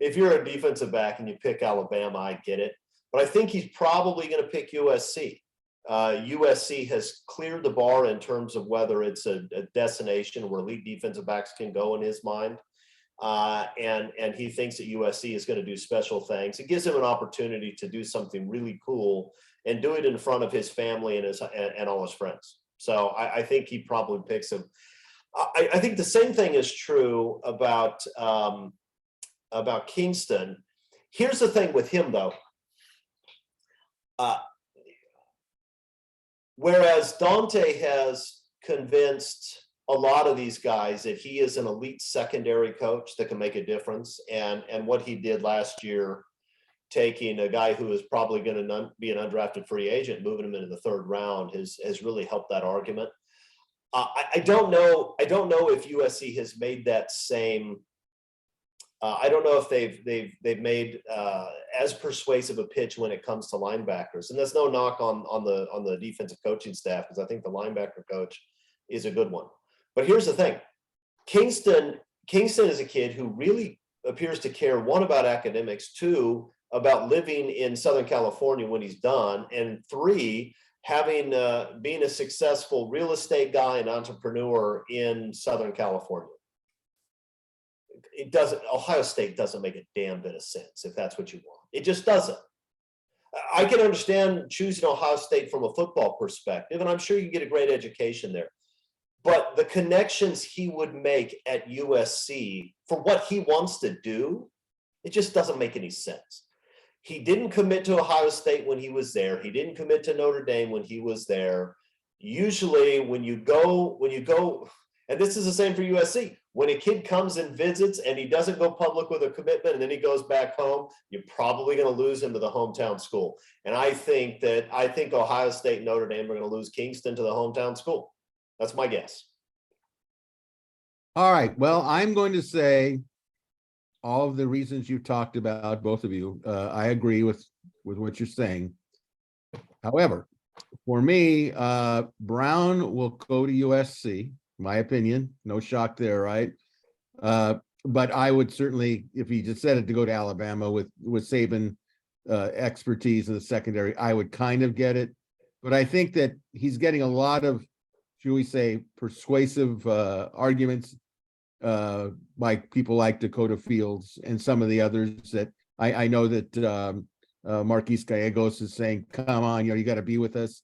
if you're a defensive back and you pick Alabama, I get it. But I think he's probably going to pick USC. USC has cleared the bar in terms of whether it's a destination where elite defensive backs can go in his mind. And he thinks that USC is going to do special things. It gives him an opportunity to do something really cool and do it in front of his family and all his friends. So I think he probably picks him. I think the same thing is true about Kingston. Here's the thing with him, though. Whereas Dante has convinced a lot of these guys that he is an elite secondary coach that can make a difference, and what he did last year, taking a guy who is probably going to be an undrafted free agent, moving him into the third round, has really helped that argument. I don't know if USC has made that same. I don't know if they've made as persuasive a pitch when it comes to linebackers, and that's no knock on the defensive coaching staff, because I think the linebacker coach is a good one. But here's the thing: Kingston is a kid who really appears to care, one, about academics, two, about living in Southern California when he's done, and three, having being a successful real estate guy and entrepreneur in Southern California. Ohio State doesn't make a damn bit of sense if that's what you want. It just doesn't. I can understand choosing Ohio State from a football perspective, and I'm sure you get a great education there. But the connections he would make at USC for what he wants to do, it just doesn't make any sense. He didn't commit to Ohio State when he was there. He didn't commit to Notre Dame when he was there. Usually when you go, and this is the same for USC, when a kid comes and visits and he doesn't go public with a commitment and then he goes back home, you're probably going to lose him to the hometown school. And I think Ohio State and Notre Dame are going to lose Kingston to the hometown school. That's my guess. All right. Well, I'm going to say all of the reasons you talked about, both of you. I agree with what you're saying. However, For me, Brown will go to USC, my opinion. No shock there, right? But I would certainly, if he decided to go to Alabama with Saban expertise in the secondary, I would kind of get it. But I think that he's getting a lot of, should we say, persuasive arguments by people like Dakota Fields and some of the others that I know that Marquise Gallegos is saying, come on, you got to be with us.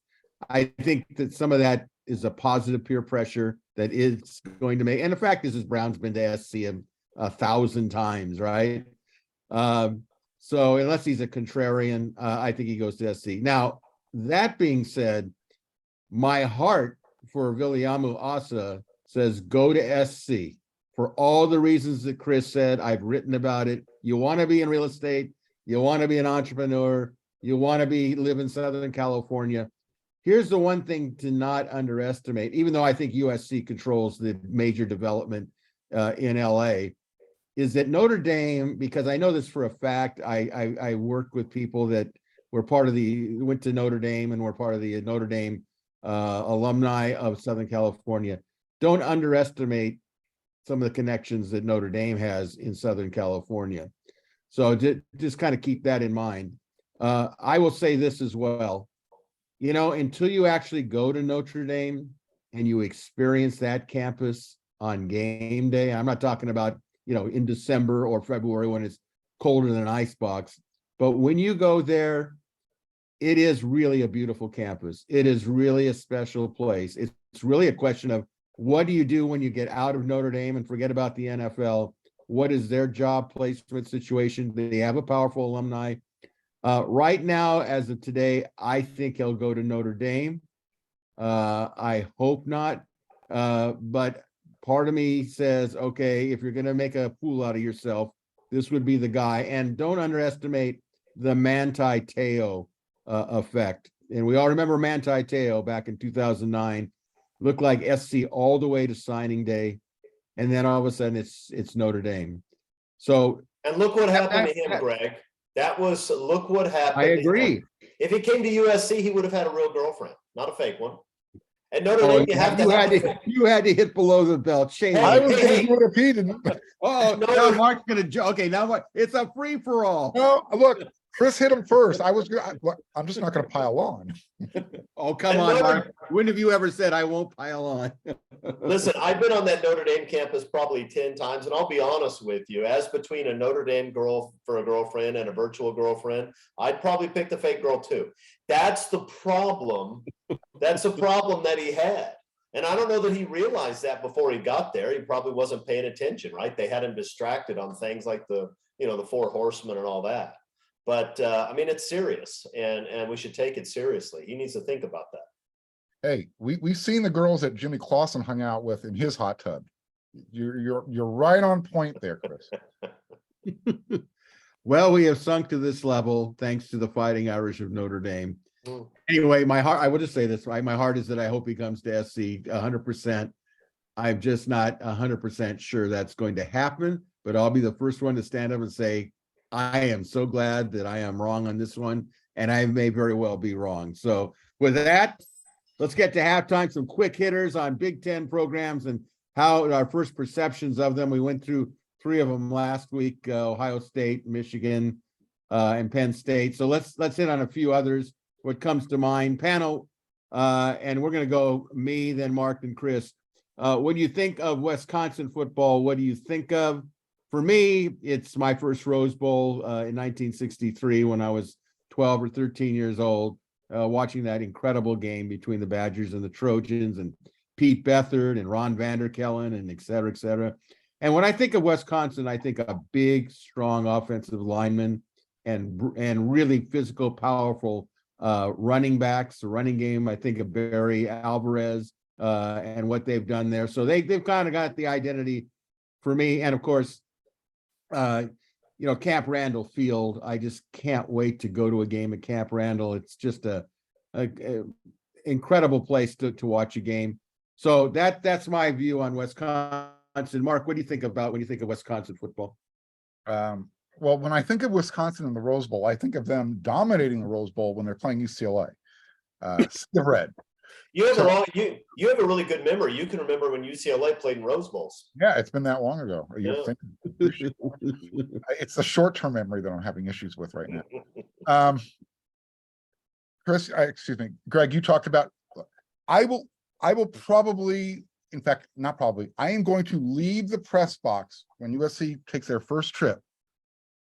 I think that some of that is a positive peer pressure that is going to make, and the fact is Brown's been to SC 1,000 times, right? So unless he's a contrarian, I think he goes to SC. Now, that being said, my heart for Viliamu Asa says go to SC for all the reasons that Chris said. I've written about it. You want to be in real estate, you want to be an entrepreneur, you want to live in Southern California. Here's the one thing to not underestimate, even though I think USC controls the major development in LA, is that Notre Dame, because I know this for a fact, I worked with people that were went to Notre Dame and were part of the Notre Dame alumni of Southern California. Don't underestimate some of the connections that Notre Dame has in Southern California. So just kind of keep that in mind. I will say this as well. Until you actually go to Notre Dame and you experience that campus on game day, I'm not talking about, in December or February when it's colder than an icebox, but when you go there, it is really a beautiful campus. It is really a special place. It's really a question of what do you do when you get out of Notre Dame and forget about the NFL? What is their job placement situation? They have a powerful alumni. Right now, as of today, I think he'll go to Notre Dame. I hope not. But part of me says, okay, if you're going to make a fool out of yourself, this would be the guy. And don't underestimate the Manti Te'o effect. And we all remember Manti Te'o back in 2009, looked like SC all the way to signing day. And then all of a sudden it's Notre Dame. So, and look what happened to him, Greg. Look what happened. I agree. To him. If he came to USC, he would have had a real girlframe, not a fake one. And Notre Dame, you had to hit below the belt. Shame. I was going to do it if he didn't. Oh, now Mark's going to. Okay, now what? It's a free for all. No, look, Chris hit him first. I'm just not going to pile on. Oh, come on, Mark. When have you ever said I won't pile on? Listen, I've been on that Notre Dame campus probably 10 times, and I'll be honest with you, as between a Notre Dame girl for a girlfriend and a virtual girlfriend, I'd probably pick the fake girl too. That's the problem. That's the problem that he had. And I don't know that he realized that before he got there. He probably wasn't paying attention, right? They had him distracted on things like the Four Horsemen and all that. But I mean, it's serious, and we should take it seriously. He needs to think about that. Hey, we've seen the girls that Jimmy Clausen hung out with in his hot tub. You're right on point there, Chris. Well, we have sunk to this level thanks to the Fighting Irish of Notre Dame. Anyway, my heart, I will just say this, right? My heart is that I hope he comes to SC 100%. I'm just not 100% sure that's going to happen, but I'll be the first one to stand up and say, I am so glad that I am wrong on this one, and I may very well be wrong. So with that, let's get to halftime, some quick hitters on Big Ten programs and how our first perceptions of them. We went through 3 of them last week, Ohio State, Michigan, and Penn State. So let's hit on a few others. What comes to mind, panel, and we're going to go me, then Mark and Chris. When you think of Wisconsin football, what do you think of? For me, it's my first Rose Bowl in 1963 when I was 12 or 13 years old, watching that incredible game between the Badgers and the Trojans, and Pete Beathard and Ron Vanderkellen and et cetera, et cetera. And when I think of Wisconsin, I think a big, strong offensive lineman and really physical, powerful running backs, the running game. I think of Barry Alvarez and what they've done there. So they've kind of got the identity for me. And of course, Camp Randall Field. I just can't wait to go to a game at Camp Randall. It's just a incredible place to watch a game. So that's my view on Wisconsin. Mark, what do you think about when you think of Wisconsin football? Well, when I think of Wisconsin in the Rose Bowl, I think of them dominating the Rose Bowl when they're playing UCLA. sea of red. You have So- you have a really good memory. You can remember when UCLA played in Rose Bowls. Yeah, it's been that long ago. You're Yeah. thinking, it's the short-term memory that I'm having issues with right now. Chris, excuse me, Greg, you talked about, I will probably, in fact, not probably, I am going to leave the press box when USC takes their first trip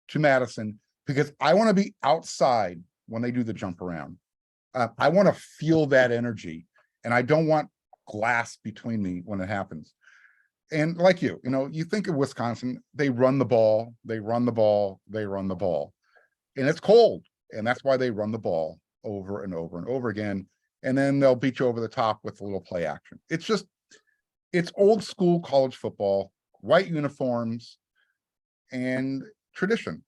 to Madison, because I want to be outside when they do the jump around. I want to feel that energy, and I don't want glass between me when it happens. And like you you think of Wisconsin, they run the ball, they run the ball, they run the ball. And it's cold. And that's why they run the ball over and over and over again. And then they'll beat you over the top with a little play action. It's old school college football, white uniforms, and tradition.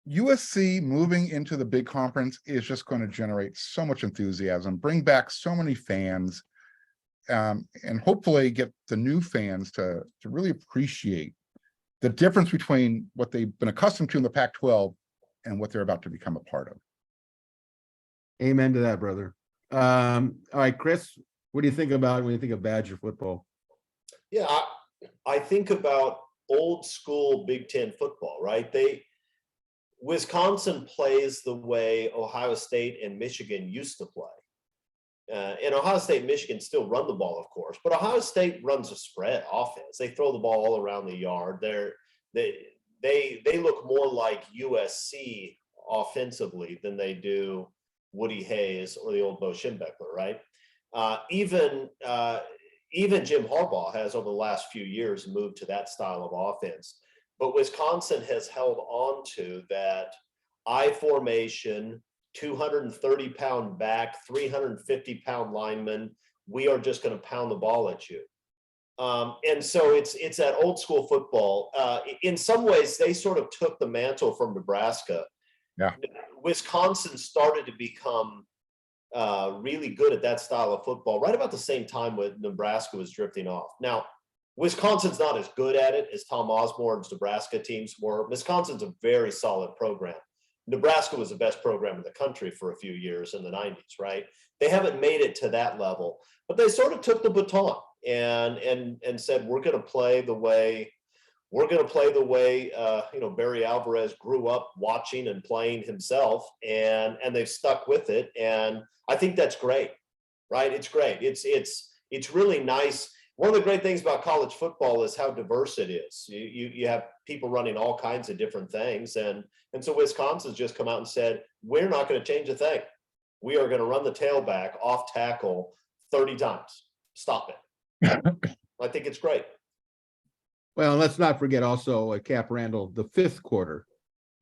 USC moving into the big conference is just going to generate so much enthusiasm, bring back so many fans, and hopefully get the new fans to really appreciate the difference between what they've been accustomed to in the Pac-12 and what they're about to become a part of. Amen to that, brother. All right, Chris, what do you think about when you think of Badger football? Yeah, I think about old school Big Ten football, right? Wisconsin plays the way Ohio State and Michigan used to play. And Ohio State and Michigan still run the ball, of course, but Ohio State runs a spread offense. They throw the ball all around the yard. They look more like USC offensively than they do Woody Hayes or the old Bo Schembechler, right? Even Jim Harbaugh has over the last few years moved to that style of offense. But Wisconsin has held on to that I formation, 230-pound back, 350-pound lineman. We are just going to pound the ball at you. And so it's that old school football. In some ways, they sort of took the mantle from Nebraska. Yeah. Wisconsin started to become really good at that style of football right about the same time when Nebraska was drifting off. Now, Wisconsin's not as good at it as Tom Osborne's Nebraska teams were. Wisconsin's a very solid program. Nebraska was the best program in the country for a few years in the 90s, right? They haven't made it to that level, but they sort of took the baton and said, we're going to play the way Barry Alvarez grew up watching and playing himself, and they've stuck with it. And I think that's great, right? It's great. It's really nice. One of the great things about college football is how diverse it is. You have people running all kinds of different things. And so Wisconsin's just come out and said, we're not going to change a thing. We are going to run the tailback off tackle 30 times. Stop it. I think it's great. Well, let's not forget also Cap Randall, the fifth quarter,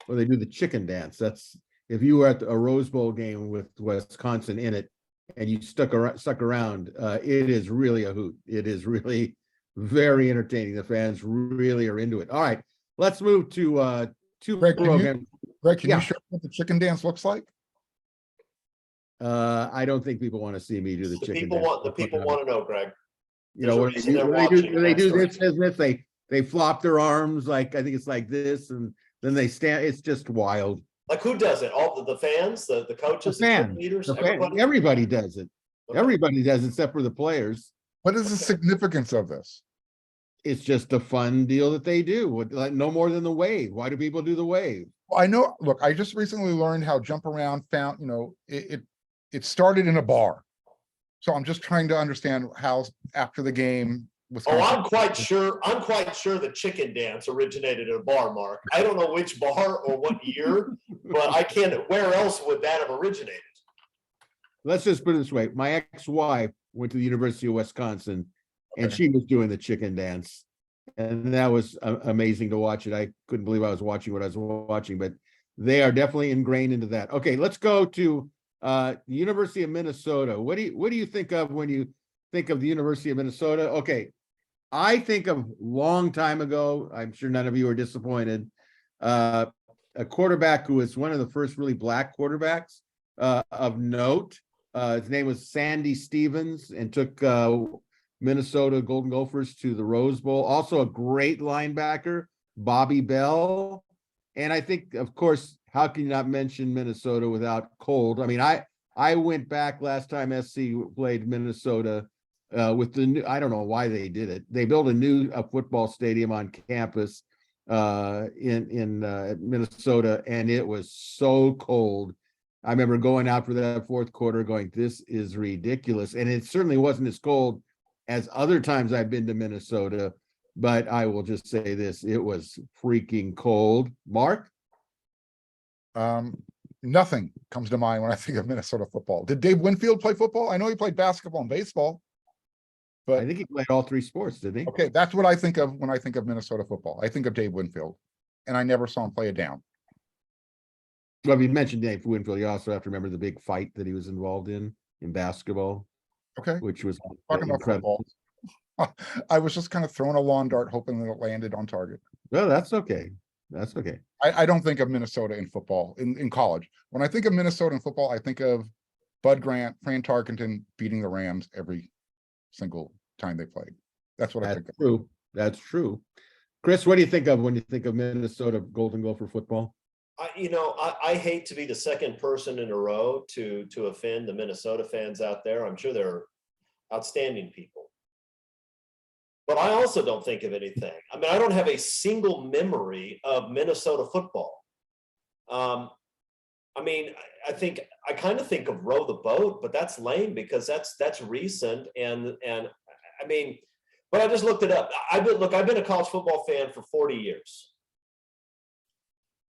where they do the chicken dance. That's if you were at a Rose Bowl game with Wisconsin in it, and you stuck around, it is really a hoot. It is really very entertaining. The fans really are into it. All right, let's move to two Greg, programs. Can you show what the chicken dance looks like? I don't think people want to see me do the chicken dance. The people want to know, Greg. You know, when they do this, they flop their arms like, I think it's like this, and then they stand. It's just wild. Like who does it? All the fans, the coaches, the leaders, everybody does it. Okay. Everybody does it except for the players. What is the significance of this? It's just a fun deal that they do. Like no more than the wave. Why do people do the wave? Well, I know. Look, I just recently learned how jump around found. It started in a bar, so I'm just trying to understand how after the game. I'm quite sure the chicken dance originated at a bar, Mark. I don't know which bar or what year, but I can't. Where else would that have originated? Let's just put it this way. My ex-wife went to the University of Wisconsin, and she was doing the chicken dance. And that was amazing to watch it. I couldn't believe I was watching what I was watching, but they are definitely ingrained into that. Okay, let's go to the University of Minnesota. What do you think of when you think of the University of Minnesota? Okay, I think of long time ago, I'm sure none of you are disappointed, a quarterback who was one of the first really black quarterbacks of note. His name was Sandy Stevens, and took Minnesota Golden Gophers to the Rose Bowl. Also a great linebacker, Bobby Bell. And I think, of course, how can you not mention Minnesota without cold? I mean, I went back last time SC played Minnesota with the new, I don't know why they did it. They built a new football stadium on campus in Minnesota, and it was so cold. I remember going out for that fourth quarter going, this is ridiculous. And it certainly wasn't as cold as other times I've been to Minnesota, but I will just say this, it was freaking cold. Mark? Nothing comes to mind when I think of Minnesota football. Did Dave Winfield play football? I know he played basketball and baseball. I think he played all three sports, didn't he? Okay, that's what I think of when I think of Minnesota football. I think of Dave Winfield, and I never saw him play a down. Well, you mentioned Dave Winfield. You also have to remember the big fight that he was involved in basketball, Okay, which was talking about incredible. football. I was just kind of throwing a lawn dart, hoping that it landed on target. Well, that's okay. That's okay. I don't think of Minnesota in football in college. When I think of Minnesota in football, I think of Bud Grant, Fran Tarkenton beating the Rams every single time they played. That's what I think of. True. That's true. Chris, what do you think of when you think of Minnesota Golden Gopher football? I hate to be the second person in a row to offend the Minnesota fans out there. I'm sure they're outstanding people. But I also don't think of anything. I mean, I don't have a single memory of Minnesota football. I mean, I kind of think of row the boat, but that's lame because that's recent. And I mean, but I just looked it up. I've been a college football fan for 40 years.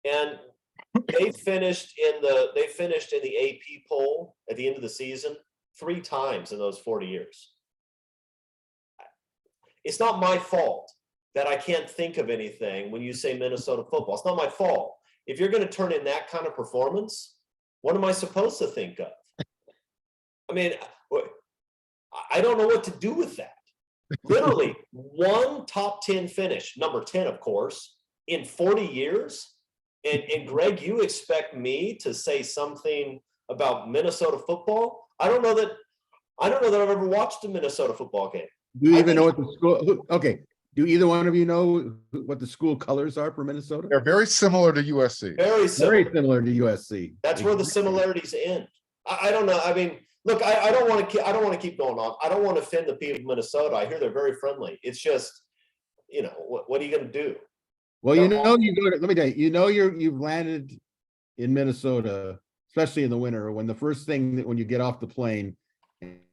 And they finished in the AP poll at the end of the season 3 times in those 40 years. It's not my fault that I can't think of anything when you say Minnesota football. It's not my fault. If you're going to turn in that kind of performance, what am I supposed to think of? I mean, I don't know what to do with that. Literally, one top 10 finish, number 10, of course, in 40 years. And Greg, you expect me to say something about Minnesota football? I don't know that I've ever watched a Minnesota football game. Do you even know what the school? Okay. Do either one of you know what the school colors are for Minnesota? They're very similar to USC. Very similar to USC. That's where the similarities end. I don't know. I mean, look, I don't want to keep going on. I don't want to offend the people of Minnesota. I hear they're very friendly. It's just, what are you going to do? Well, you go to, let me tell you, you've landed in Minnesota, especially in the winter, when the first thing when you get off the plane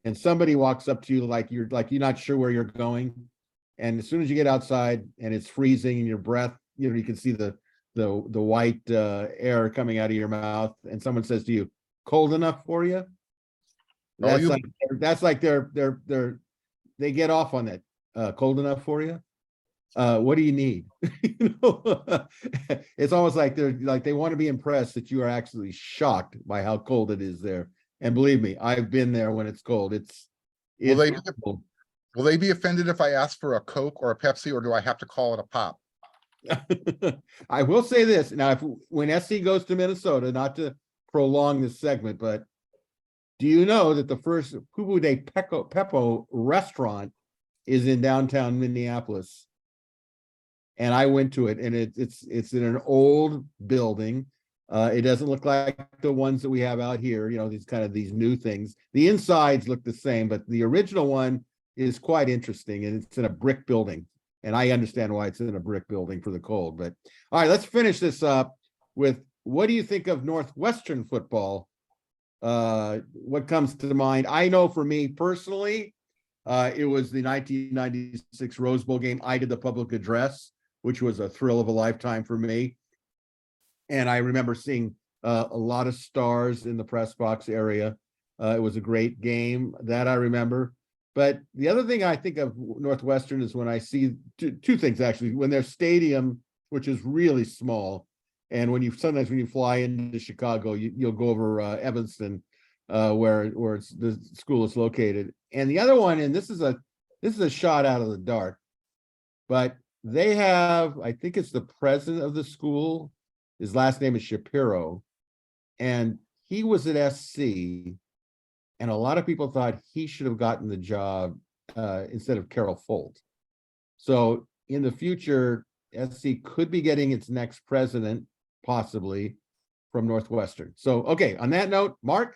and somebody walks up to you like you're not sure where you're going. And as soon as you get outside and it's freezing and your breath, you can see the white air coming out of your mouth, and someone says to you, cold enough for you? That's like they get off on that. Cold enough for you? What do you need? It's almost like they want to be impressed that you are actually shocked by how cold it is there. And believe me, I've been there when it's cold. Will they be offended if I ask for a Coke or a Pepsi, or do I have to call it a pop? I will say this now: when SC goes to Minnesota, not to prolong this segment, but do you know that the first Cubo de Pepo restaurant is in downtown Minneapolis? And I went to it, and it's in an old building. It doesn't look like the ones that we have out here. These new things. The insides look the same, but the original one is quite interesting, and it's in a brick building. And I understand why it's in a brick building for the cold. But all right, let's finish this up with, what do you think of Northwestern football? What comes to mind? I know for me personally, it was the 1996 Rose Bowl game. I did the public address, which was a thrill of a lifetime for me. And I remember seeing a lot of stars in the press box area. It was a great game that I remember. But the other thing I think of Northwestern is when I see two things, actually. When their stadium, which is really small, and sometimes when you fly into Chicago, you'll go over Evanston, where the school is located. And the other one, and this is a shot out of the dark, but they have, I think it's the president of the school. His last name is Shapiro, and he was at SC. And a lot of people thought he should have gotten the job instead of Carol Folt. So in the future, SC could be getting its next president, possibly, from Northwestern. So, okay, on that note, Mark?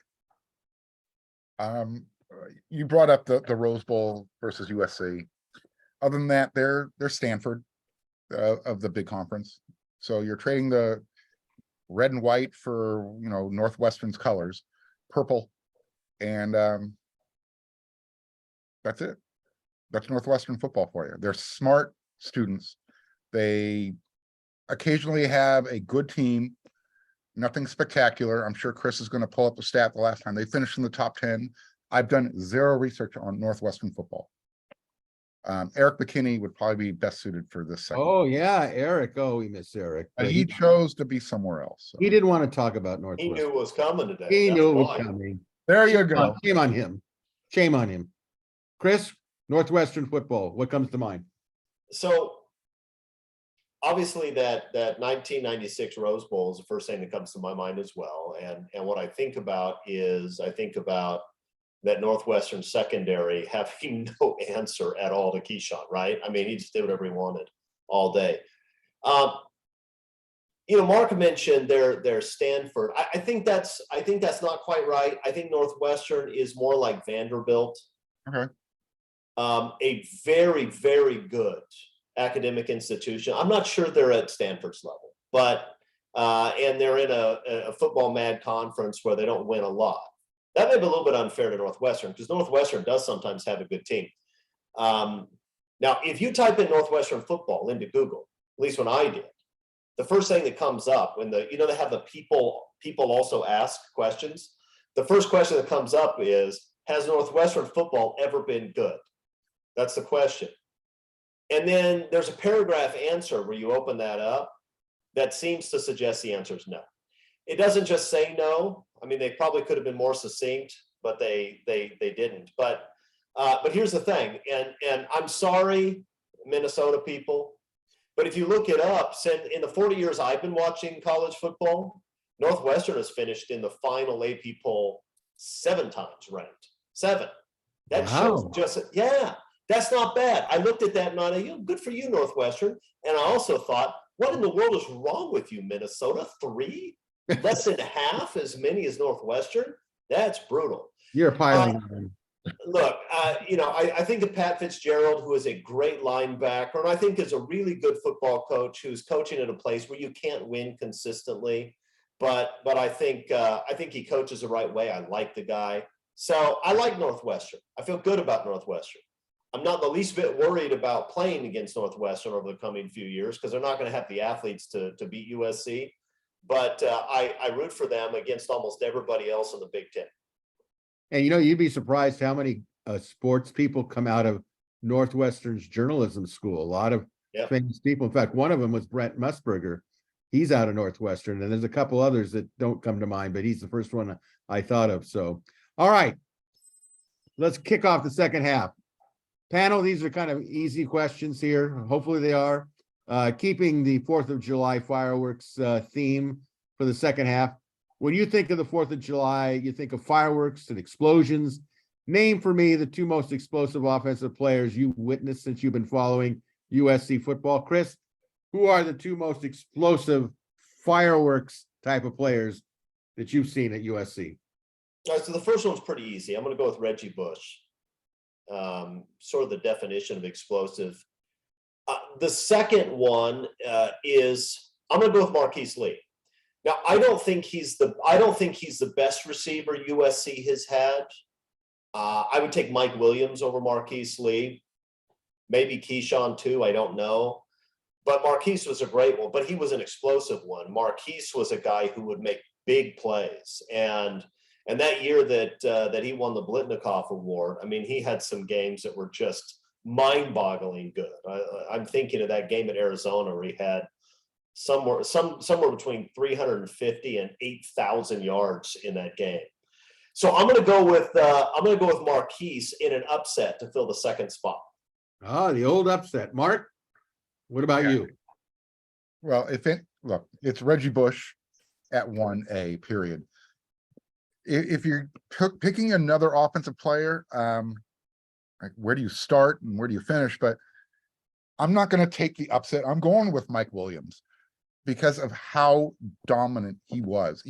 You brought up the Rose Bowl versus USC. Other than that, they're Stanford of the big conference. So you're trading the red and white for, you know, Northwestern's colors, purple, and that's it. That's Northwestern football for you. They're smart students. They occasionally have a good team, nothing spectacular. I'm sure Chris is going to pull up the stat the last time they finished in the top 10. I've done zero research on Northwestern football. Eric McKinney would probably be best suited for this segment. Oh, yeah, Eric. Oh, we miss Eric. But he chose to be somewhere else. So. He didn't want to talk about He Northwestern. knew it was coming today. He That's knew it was why. coming. There you go. Shame on him. Shame on him. Chris, Northwestern football, what comes to mind? So obviously that 1996 Rose Bowl is the first thing that comes to my mind as well. And what I think about that Northwestern secondary having no answer at all to Keyshawn, right? I mean, he just did whatever he wanted all day. Mark mentioned their Stanford. I think that's not quite right. I think Northwestern is more like Vanderbilt. Okay. A very, very good academic institution. I'm not sure they're at Stanford's level, but and they're in a football mad conference where they don't win a lot. That may be a little bit unfair to Northwestern because Northwestern does sometimes have a good team. Now, if you type in Northwestern football into Google, at least when I did, the first thing that comes up when they have the people also ask questions. The first question that comes up is, has Northwestern football ever been good? That's the question. And then there's a paragraph answer where you open that up that seems to suggest the answer is no. It doesn't just say no. I mean, they probably could have been more succinct, but they didn't. But here's the thing, and I'm sorry, Minnesota people, but if you look it up, in the 40 years I've been watching college football, Northwestern has finished in the final AP poll 7 times ranked. 7. That shows that's not bad. I looked at that and I thought, good for you, Northwestern. And I also thought, what in the world is wrong with you, Minnesota? 3? Less than half as many as Northwestern? That's brutal. You're piling on. Look, I think of Pat Fitzgerald, who is a great linebacker, and I think is a really good football coach who's coaching at a place where you can't win consistently. But I think he coaches the right way. I like the guy. So I like Northwestern. I feel good about Northwestern. I'm not the least bit worried about playing against Northwestern over the coming few years because they're not going to have the athletes to beat USC. But I root for them against almost everybody else in the Big Ten. And you'd be surprised how many sports people come out of Northwestern's journalism school. A lot of famous people. In fact, one of them was Brent Musburger. He's out of Northwestern, and there's a couple others that don't come to mind, but he's the first one I thought of. So, all right, let's kick off the second half. Panel, these are kind of easy questions here. Hopefully they are. Keeping the 4th of July fireworks theme for the second half. When you think of the 4th of July, you think of fireworks and explosions. Name for me the 2 most explosive offensive players you witnessed since you've been following USC football. Chris, who are the 2 most explosive fireworks type of players that you've seen at USC? All right, so the first one's pretty easy. I'm going to go with Reggie Bush. Sort of the definition of explosive. The second one is I'm going to go with Marquise Lee. Now, I don't think he's the best receiver USC has had. I would take Mike Williams over Marquise Lee, maybe Keyshawn too. I don't know, but Marquise was a great one. But he was an explosive one. Marquise was a guy who would make big plays, and that year that he won the Blitnikoff Award, I mean, he had some games that were just mind-boggling good. I'm thinking of that game at Arizona where he had somewhere between 350 and 8,000 yards in that game. So I'm going to go with Marquise in an upset to fill the second spot. Ah, the old upset. Mark, what about you? Well, it's Reggie Bush at 1A, period. If you're picking another offensive player, like where do you start and where do you finish? But I'm not going to take the upset. I'm going with Mike Williams. because of how dominant he was.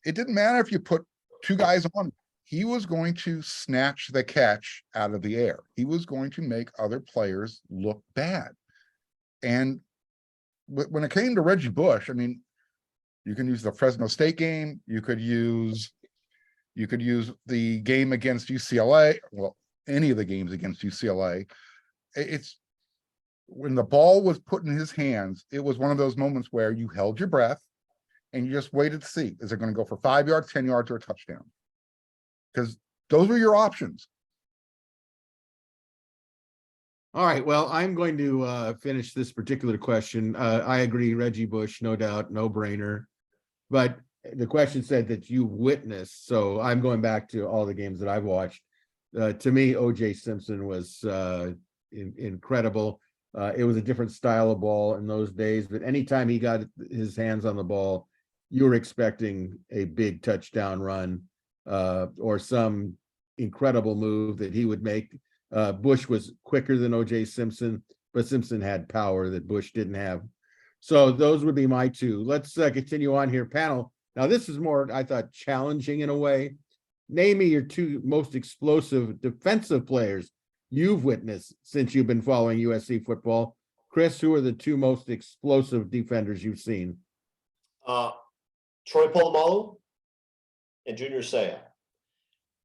It didn't matter if you put two guys on, he was going to snatch the catch out of the air. He was going to make other players look bad. And when it came to Reggie Bush, I mean, you can use the Fresno State game. You could use the game against UCLA. Well, any of the games against UCLA. It's when the ball was put in his hands, it was one of those moments where you held your breath and you just waited to see, is it going to go for 5 yards, 10 yards, or a touchdown? Because those were your options. All right, well, I'm going to finish this particular question. I agree, Reggie Bush, no doubt, no brainer. But the question said that you witnessed, so I'm going back to all the games that I've watched. To me, O.J. Simpson was incredible. It was a different style of ball in those days, but anytime he got his hands on the ball, you were expecting a big touchdown run or some incredible move that he would make. Bush was quicker than O.J. Simpson, but Simpson had power that Bush didn't have. So those would be my two. Let's continue on here, panel. Now, this is more, I thought, challenging in a way. Name me your two most explosive defensive players you've witnessed since you've been following USC football. Chris, who are the two most explosive defenders you've seen? Troy Polamalu and Junior Seau.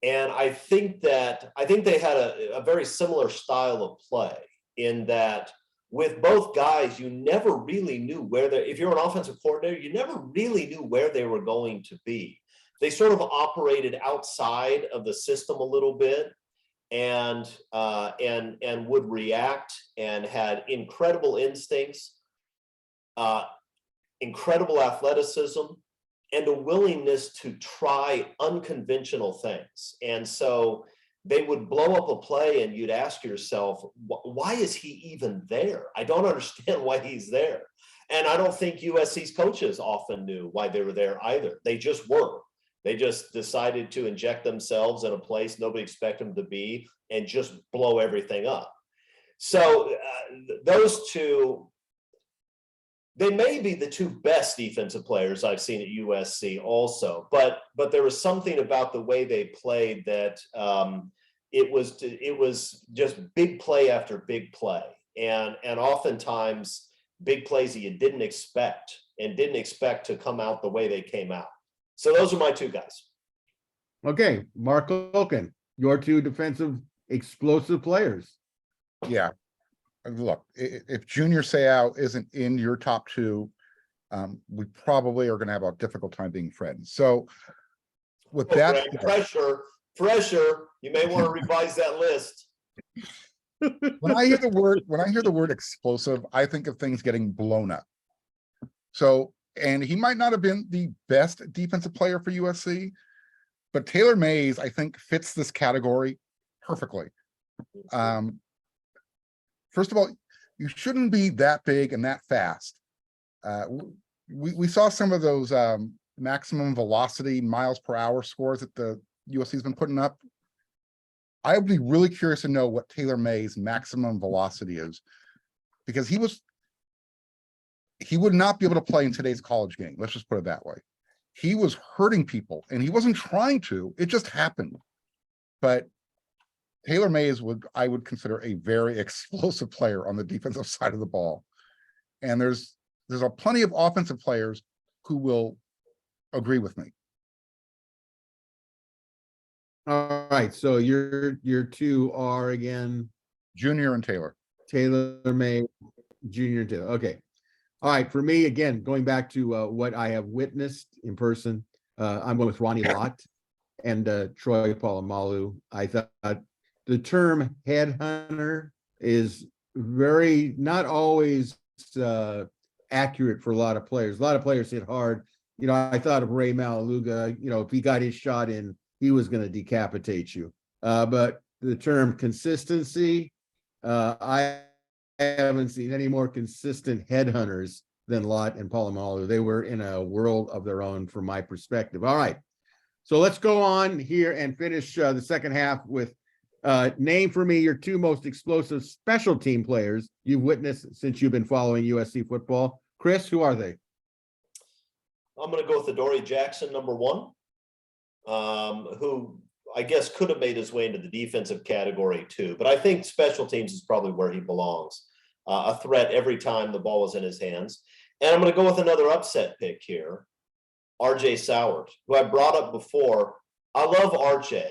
And I think they had a very similar style of play in that with both guys, you never really knew if you're an offensive coordinator, you never really knew where they were going to be. They sort of operated outside of the system a little bit and would react and had incredible instincts, incredible athleticism, and a willingness to try unconventional things. And so they would blow up a play and you'd ask yourself, why is he even there? I don't understand why he's there. And I don't think USC's coaches often knew why they were there either. They just were. They just decided to inject themselves in a place nobody expected them to be and just blow everything up. So those two, they may be the two best defensive players I've seen at USC also, but there was something about the way they played that it was just big play after big play. And oftentimes big plays that you didn't expect to come out the way they came out. So those are my two guys. Okay, Marc Kulkin, your two defensive explosive players. Yeah. Look, if Junior Seau isn't in your top two, we probably are going to have a difficult time being friends. So with that, pressure, you may want to revise that list. when I hear the word explosive, I think of things getting blown up. So, and he might not have been the best defensive player for USC, but Taylor Mays, I think, fits this category perfectly. First of all, you shouldn't be that big and that fast. We saw some of those maximum velocity miles per hour scores that the USC has been putting up. I would be really curious to know what Taylor Mays' maximum velocity is, because he would not be able to play in today's college game. Let's just put it that way. He was hurting people and he wasn't trying to, it just happened. But Taylor Mays I would consider a very explosive player on the defensive side of the ball. And there's plenty of offensive players who will agree with me. All right, so your two are again Junior and Taylor. Taylor May, Junior and Taylor. Okay. All right, for me, again, going back to what I have witnessed in person, I'm going with Ronnie Lott and Troy Polamalu. I thought the term headhunter is not always accurate for a lot of players. A lot of players hit hard. You know, I thought of Ray Malaluga, if he got his shot in, he was going to decapitate you. But the term consistency, I haven't seen any more consistent headhunters than Lott and Polamalu. They were in a world of their own from my perspective. All right. So let's go on here and finish the second half with name for me your two most explosive special team players you've witnessed since you've been following USC football. Chris, who are they? I'm going to go with Adoree Jackson, number one, who I guess could have made his way into the defensive category too. But I think special teams is probably where he belongs. A threat every time the ball was in his hands. And I'm going to go with another upset pick here, RJ Sowers, who I brought up before. I love RJ.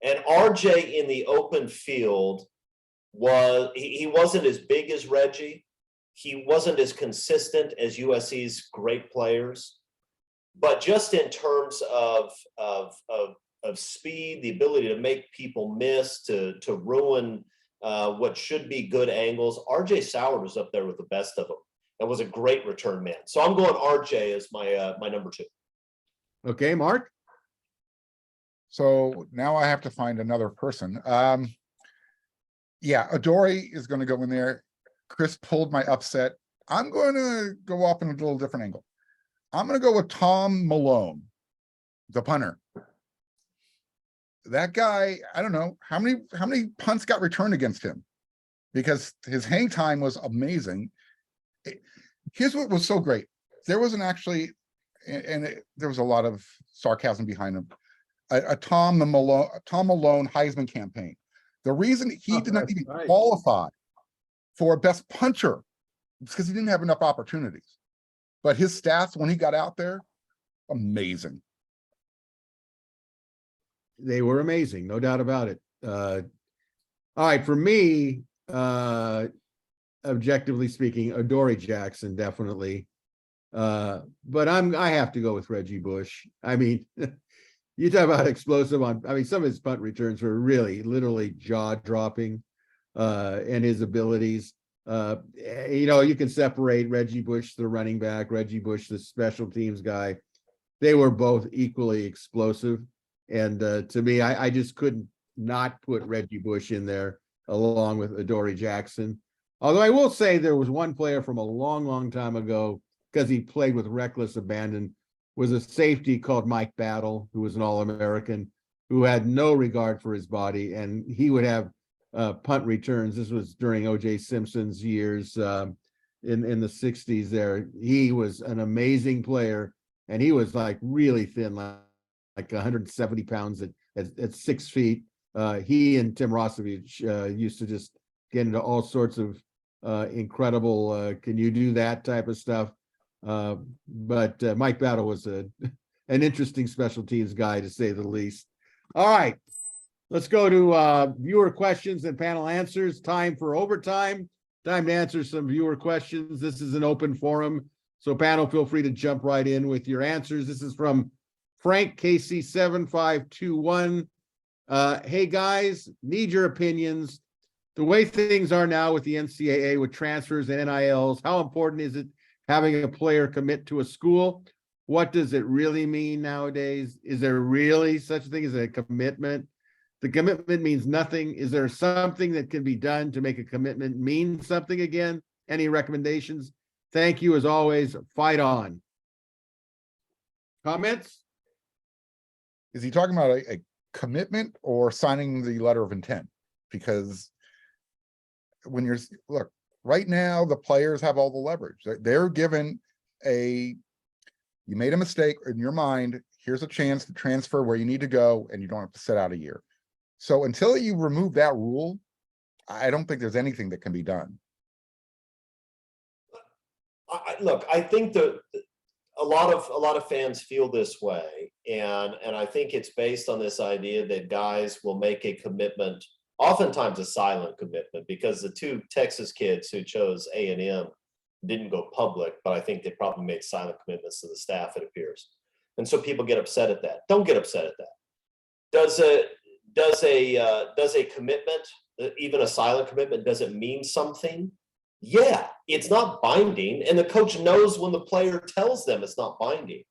And RJ in the open field he wasn't as big as Reggie. He wasn't as consistent as USC's great players. But just in terms of speed, the ability to make people miss, to ruin what should be good angles, RJ Sowers was up there with the best of them and was a great return man. So I'm going RJ as my number two. Okay, Mark. So now I have to find another person. Yeah, Adoree is going to go in there. Chris pulled my upset. I'm going to go off in a little different angle. I'm going to go with Tom Malone, the punter. That guy, I don't know how many punts got returned against him, because his hang time was amazing. Here's what was so great. There wasn't actually, there was a lot of sarcasm behind him. A Tom Malone Heisman campaign. The reason he did not even qualify for best punter is because he didn't have enough opportunities. But his stats when he got out there, amazing. They were amazing, no doubt about it. All right, for me, objectively speaking, Adoree Jackson, definitely. But I have to go with Reggie Bush. I mean, you talk about explosive some of his punt returns were really literally jaw-dropping, and his abilities. You can separate Reggie Bush, the running back, Reggie Bush, the special teams guy. They were both equally explosive. And to me, I just couldn't not put Reggie Bush in there along with Adoree Jackson. Although I will say there was one player from a long, long time ago, because he played with reckless abandon, was a safety called Mike Battle, who was an All-American, who had no regard for his body, and he would have punt returns. This was during O.J. Simpson's years in the 60s there. He was an amazing player, and he was like really thin, like 170 pounds at 6 feet. He and Tim Rosevich used to just get into all sorts of incredible, can you do that type of stuff? But Mike Battle was an interesting special teams guy, to say the least. All right, let's go to viewer questions and panel answers. Time for overtime. Time to answer some viewer questions. This is an open forum, so panel, feel free to jump right in with your answers. This is from Frank KC7521. Hey guys, need your opinions. The way things are now with the NCAA, with transfers and NILs, how important is it having a player commit to a school? What does it really mean nowadays? Is there really such a thing as a commitment? The commitment means nothing. Is there something that can be done to make a commitment mean something again? Any recommendations? Thank you, as always. Fight on. Comments? Is he talking about a commitment or signing the letter of intent? Because when look, right now, the players have all the leverage. They're given you made a mistake in your mind. Here's a chance to transfer where you need to go, and you don't have to sit out a year. So until you remove that rule, I don't think there's anything that can be done. Look, I think that a lot of fans feel this way, and I think it's based on this idea that guys will make a commitment, oftentimes a silent commitment, because the two Texas kids who chose A&M didn't go public, but I think they probably made silent commitments to the staff, it appears. And so people get upset at that. Don't get upset at that. Does a commitment, even a silent commitment, does it mean something? Yeah, it's not binding, and the coach knows when the player tells them it's not binding.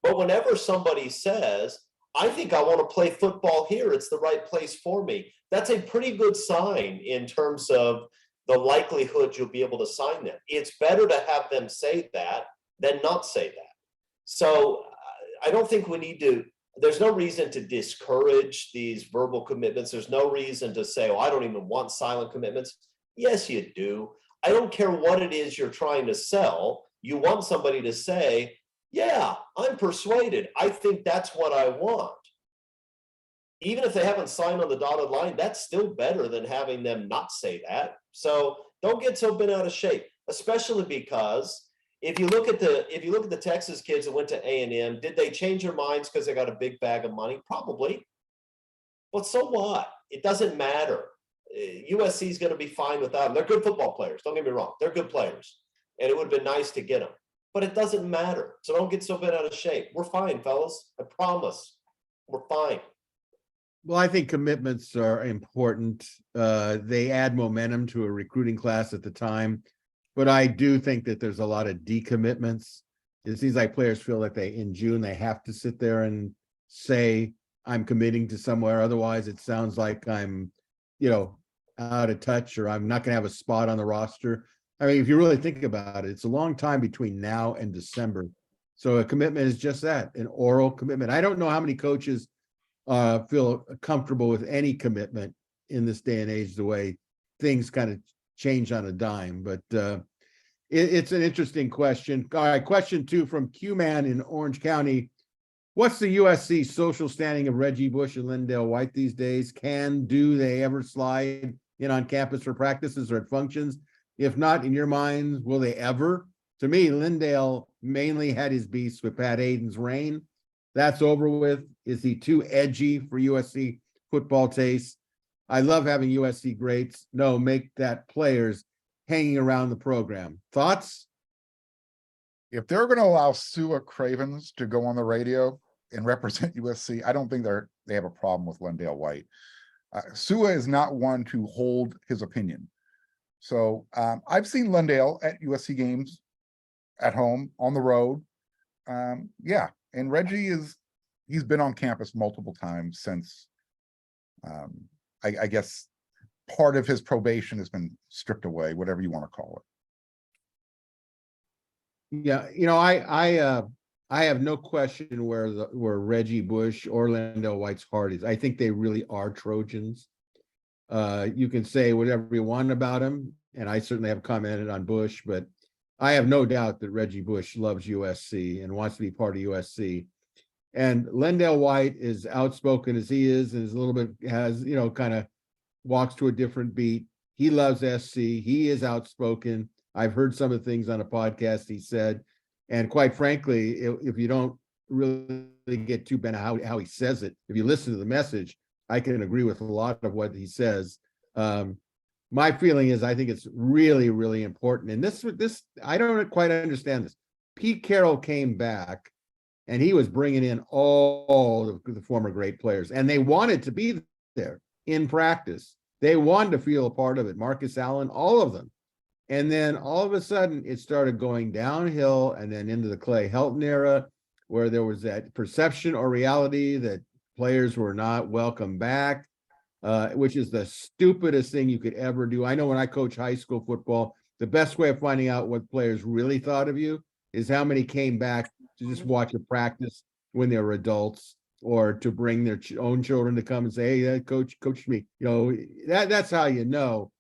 But whenever somebody says, I think I want to play football here, it's the right place for me, that's a pretty good sign in terms of the likelihood you'll be able to sign them. It's better to have them say that than not say that. So I don't think we need to, there's no reason to discourage these verbal commitments. There's no reason to say, oh, I don't even want silent commitments. Yes, you do. I don't care what it is you're trying to sell. You want somebody to say, yeah, I'm persuaded. I think that's what I want. Even if they haven't signed on the dotted line, that's still better than having them not say that. So don't get so bent out of shape, especially because if you look at the Texas kids that went to A&M, did they change their minds because they got a big bag of money? Probably. But so what? It doesn't matter. USC is going to be fine without them. They're good football players. Don't get me wrong. They're good players. And it would have been nice to get them. But it doesn't matter. So don't get so bent out of shape. We're fine, fellas. I promise. We're fine. Well, I think commitments are important. They add momentum to a recruiting class at the time. But I do think that there's a lot of decommitments. It seems like players feel like in June, they have to sit there and say, I'm committing to somewhere. Otherwise, it sounds like I'm, out of touch, or I'm not going to have a spot on the roster. I mean, if you really think about it, it's a long time between now and December. So a commitment is just that, an oral commitment. I don't know how many coaches feel comfortable with any commitment in this day and age, the way things kind of change on a dime. But it's an interesting question. All right, question 2 from Q-Man in Orange County. What's the USC social standing of Reggie Bush and Lindale White these days? Do they ever slide in on campus for practices or at functions? If not, in your minds, will they ever? To me, Lindale mainly had his beasts with Pat Hayden's reign. That's over with. Is he too edgy for USC football taste? I love having USC greats. No, make that players hanging around the program. Thoughts? If they're going to allow Sua Cravens to go on the radio and represent USC, I don't think they have a problem with Lindale White. Sua is not one to hold his opinion. So I've seen Lindale at USC games, at home, on the road. Yeah, and Reggie he's been on campus multiple times since, I guess, part of his probation has been stripped away, whatever you want to call it. Yeah, I have no question where Reggie Bush or Lindale White's heart is. I think they really are Trojans. You can say whatever you want about him, and I certainly have commented on Bush, but I have no doubt that Reggie Bush loves USC and wants to be part of USC. And Lindale White, is outspoken as he is, and is a little bit has, kind of walks to a different beat. He loves SC. He is outspoken. I've heard some of the things on a podcast he said. And quite frankly, if you don't really get too bent on how he says it, if you listen to the message, I can agree with a lot of what he says. My feeling is I think it's really, really important. And this I don't quite understand this. Pete Carroll came back and he was bringing in all of the former great players, and they wanted to be there in practice. They wanted to feel a part of it. Marcus Allen, all of them. And then all of a sudden it started going downhill, and then into the Clay Helton era, where there was that perception or reality that players were not welcome back, which is the stupidest thing you could ever do. I know when I coach high school football, the best way of finding out what players really thought of you is how many came back to just watch a practice when they were adults, or to bring their own children to come and say, hey, coach me. That's how you know.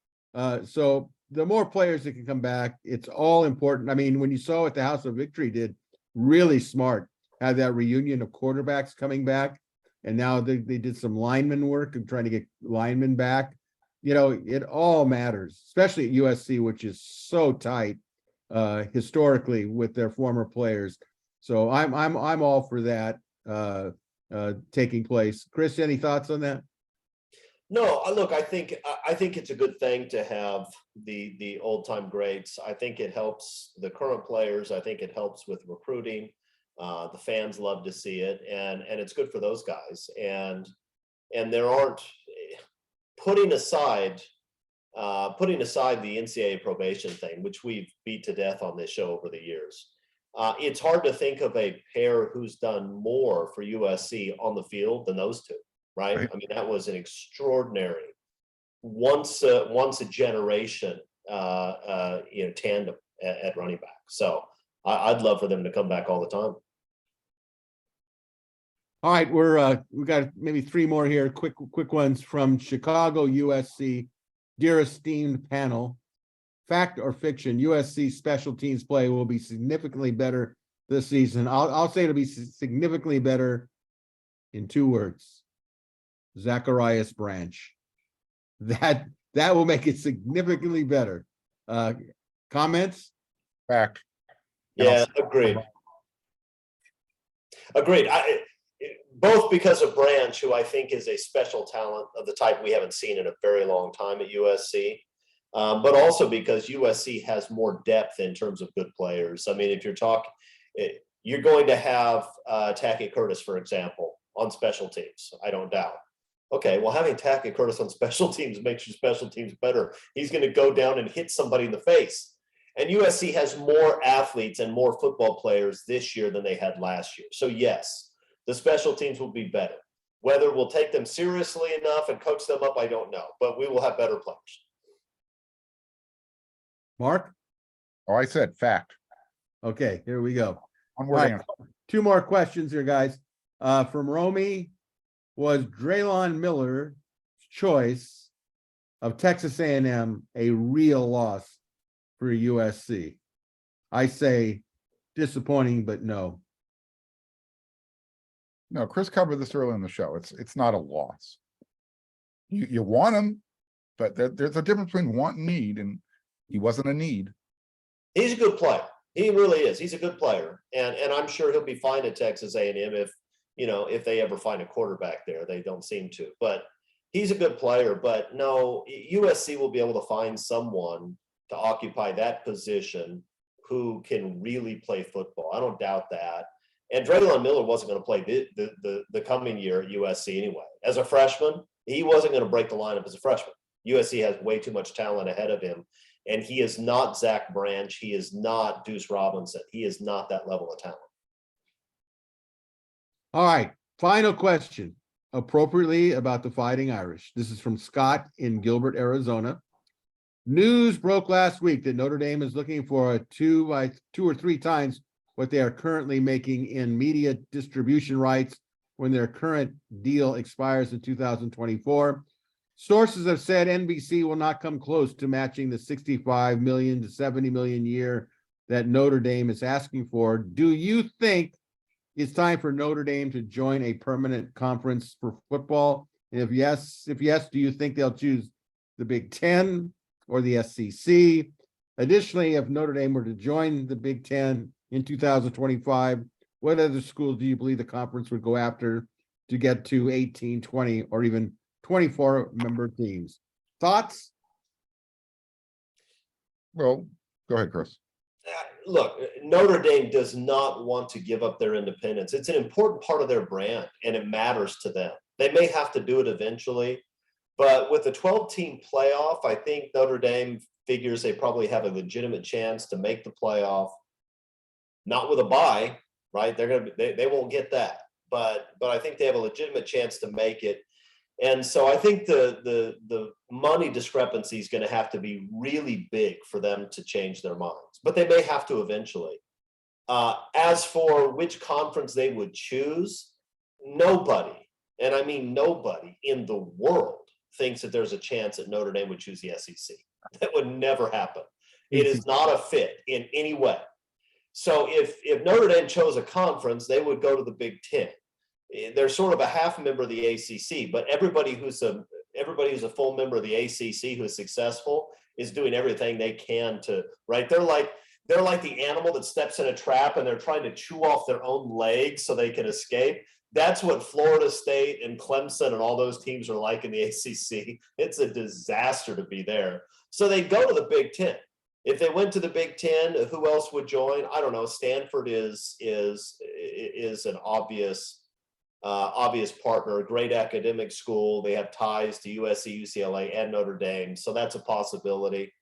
So the more players that can come back, it's all important. I mean, when you saw what the House of Victory did, really smart, had that reunion of quarterbacks coming back, and now they did some lineman work and trying to get linemen back. It all matters, especially at USC, which is so tight historically with their former players. So I'm all for that taking place. Chris, any thoughts on that? No, look, I think it's a good thing to have the old time greats. I think it helps the current players. I think it helps with recruiting. The fans love to see it, and it's good for those guys. And there aren't, putting aside the NCAA probation thing, which we've beat to death on this show over the years. It's hard to think of a pair who's done more for USC on the field than those two. Right? I mean, that was an extraordinary, once a generation, tandem at running back. So I'd love for them to come back all the time. All right, we got maybe 3 more here. Quick ones from Chicago, USC. Dear esteemed panel, fact or fiction, USC special teams play will be significantly better this season. I'll say it'll be significantly better in 2 words. Zacharias Branch. That will make it significantly better. Comments? Fact. Yeah, agreed. Agreed. Both because of Branch, who I think is a special talent of the type we haven't seen in a very long time at USC, but also because USC has more depth in terms of good players. I mean, if you're talking, you're going to have Tacky Curtis, for example, on special teams. I don't doubt. Okay, well, having Tacky Curtis on special teams makes your special teams better. He's going to go down and hit somebody in the face. And USC has more athletes and more football players this year than they had last year. So yes, the special teams will be better. Whether we'll take them seriously enough and coach them up, I don't know, but we will have better players. Mark? Oh, I said fact. Okay, here we go. One All word right, answer. 2 more questions here, guys. From Romy, was Draylon Miller's choice of Texas A&M a real loss for USC? I say disappointing, but no. No, Chris covered this early in the show. It's not a loss. You want him, but there's a difference between want and need, and he wasn't a need. He's a good player. He really is. He's a good player, and I'm sure he'll be fine at Texas A&M if they ever find a quarterback there. They don't seem to, but he's a good player. But no, USC will be able to find someone to occupy that position who can really play football. I don't doubt that. And Draylon Miller wasn't going to play the coming year at USC anyway. As a freshman, he wasn't going to break the lineup as a freshman. USC has way too much talent ahead of him. And he is not Zach Branch. He is not Deuce Robinson. He is not that level of talent. All right, final question, appropriately about the Fighting Irish. This is from Scott in Gilbert, Arizona. News broke last week that Notre Dame is looking for a 2 or 3 times what they are currently making in media distribution rights when their current deal expires in 2024. Sources have said NBC will not come close to matching the $65 million to $70 million a year that Notre Dame is asking for. Do you think it's time for Notre Dame to join a permanent conference for football? And if yes, do you think they'll choose the Big Ten or the SEC? Additionally, if Notre Dame were to join the Big Ten in 2025, what other schools do you believe the conference would go after to get to 18, 20, or even 24 member teams? Thoughts? Well, go ahead, Chris. Look, Notre Dame does not want to give up their independence. It's an important part of their brand, and it matters to them. They may have to do it eventually, but with the 12-team playoff, I think Notre Dame figures they probably have a legitimate chance to make the playoff. Not with a bye, right? They won't get that, but I think they have a legitimate chance to make it. And so I think the money discrepancy is going to have to be really big for them to change their minds, but they may have to eventually. As for which conference they would choose, nobody, and I mean nobody in the world thinks that there's a chance that Notre Dame would choose the SEC. That would never happen. It is not a fit in any way. So if Notre Dame chose a conference, they would go to the Big Ten. They're sort of a half member of the ACC, but everybody who's a full member of the ACC who is successful is doing everything they can to, right? They're like the animal that steps in a trap and they're trying to chew off their own legs so they can escape. That's what Florida State and Clemson and all those teams are like in the ACC. It's a disaster to be there. So they go to the Big Ten. If they went to the Big Ten, who else would join? I don't know. Stanford is an obvious partner, a great academic school. They have ties to USC, UCLA, and Notre Dame. So that's a possibility.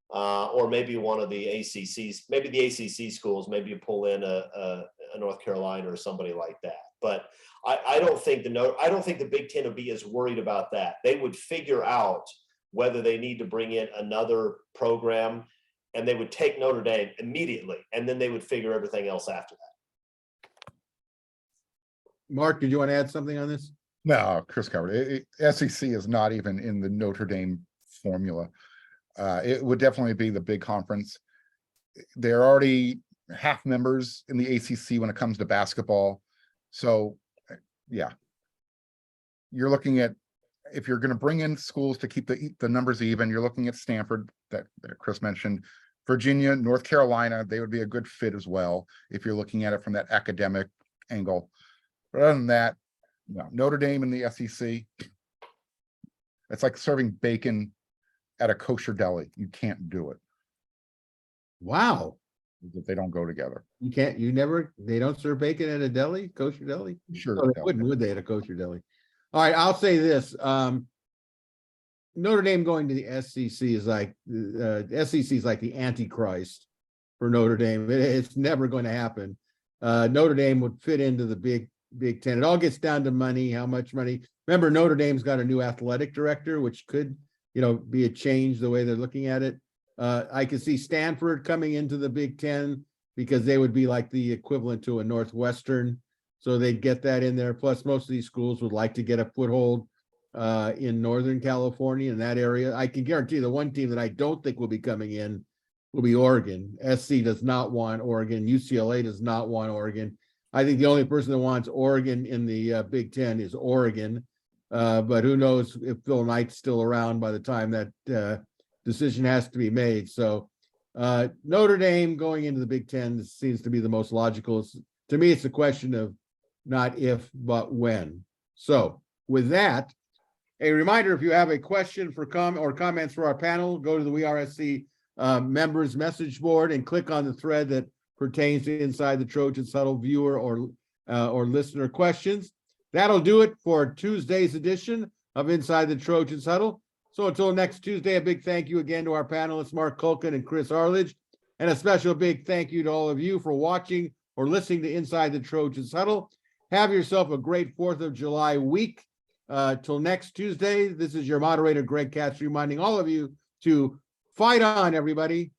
Or maybe one of the ACCs, maybe the ACC schools, maybe you pull in a North Carolina or somebody like that. But I don't think the Big Ten would be as worried about that. They would figure out whether they need to bring in another program, and they would take Notre Dame immediately, and then they would figure everything else after that. Mark, did you want to add something on this? No, Chris covered it. SEC is not even in the Notre Dame formula. It would definitely be the big conference. They're already half members in the ACC when it comes to basketball. So, yeah. You're looking at, if you're going to bring in schools to keep the numbers even, you're looking at Stanford that Chris mentioned, Virginia, North Carolina, they would be a good fit as well if you're looking at it from that academic angle. But other than that, no, Notre Dame and the SEC, it's like serving bacon at a kosher deli. You can't do it. Wow. They don't go together. They don't serve bacon at a deli, kosher deli? Sure. No, they wouldn't, would they, at a kosher deli? All right, I'll say this. Notre Dame going to the SEC is like, SEC is like the Antichrist for Notre Dame. It's never going to happen. Notre Dame would fit into the Big Ten. It all gets down to money, how much money. Remember, Notre Dame's got a new athletic director, which could, be a change the way they're looking at it. I could see Stanford coming into the Big Ten because they would be like the equivalent to a Northwestern. So they'd get that in there. Plus, most of these schools would like to get a foothold in Northern California, in that area. I can guarantee the one team that I don't think will be coming in will be Oregon. SC does not want Oregon. UCLA does not want Oregon. I think the only person that wants Oregon in the Big Ten is Oregon. But who knows if Phil Knight's still around by the time that decision has to be made. So Notre Dame going into the Big Ten seems to be the most logical. To me, it's a question of not if, but when. So with that, a reminder, if you have a question for comments for our panel, go to the WeAreSC members message board and click on the thread that pertains to Inside the Trojans Huddle viewer or listener questions. That'll do it for Tuesday's edition of Inside the Trojans Huddle. So until next Tuesday, a big thank you again to our panelists, Marc Kulkin and Chris Arledge, and a special big thank you to all of you for watching or listening to Inside the Trojans Huddle. Have yourself a great 4th of July week. Till next Tuesday, this is your moderator, Greg Katz, reminding all of you to fight on, everybody.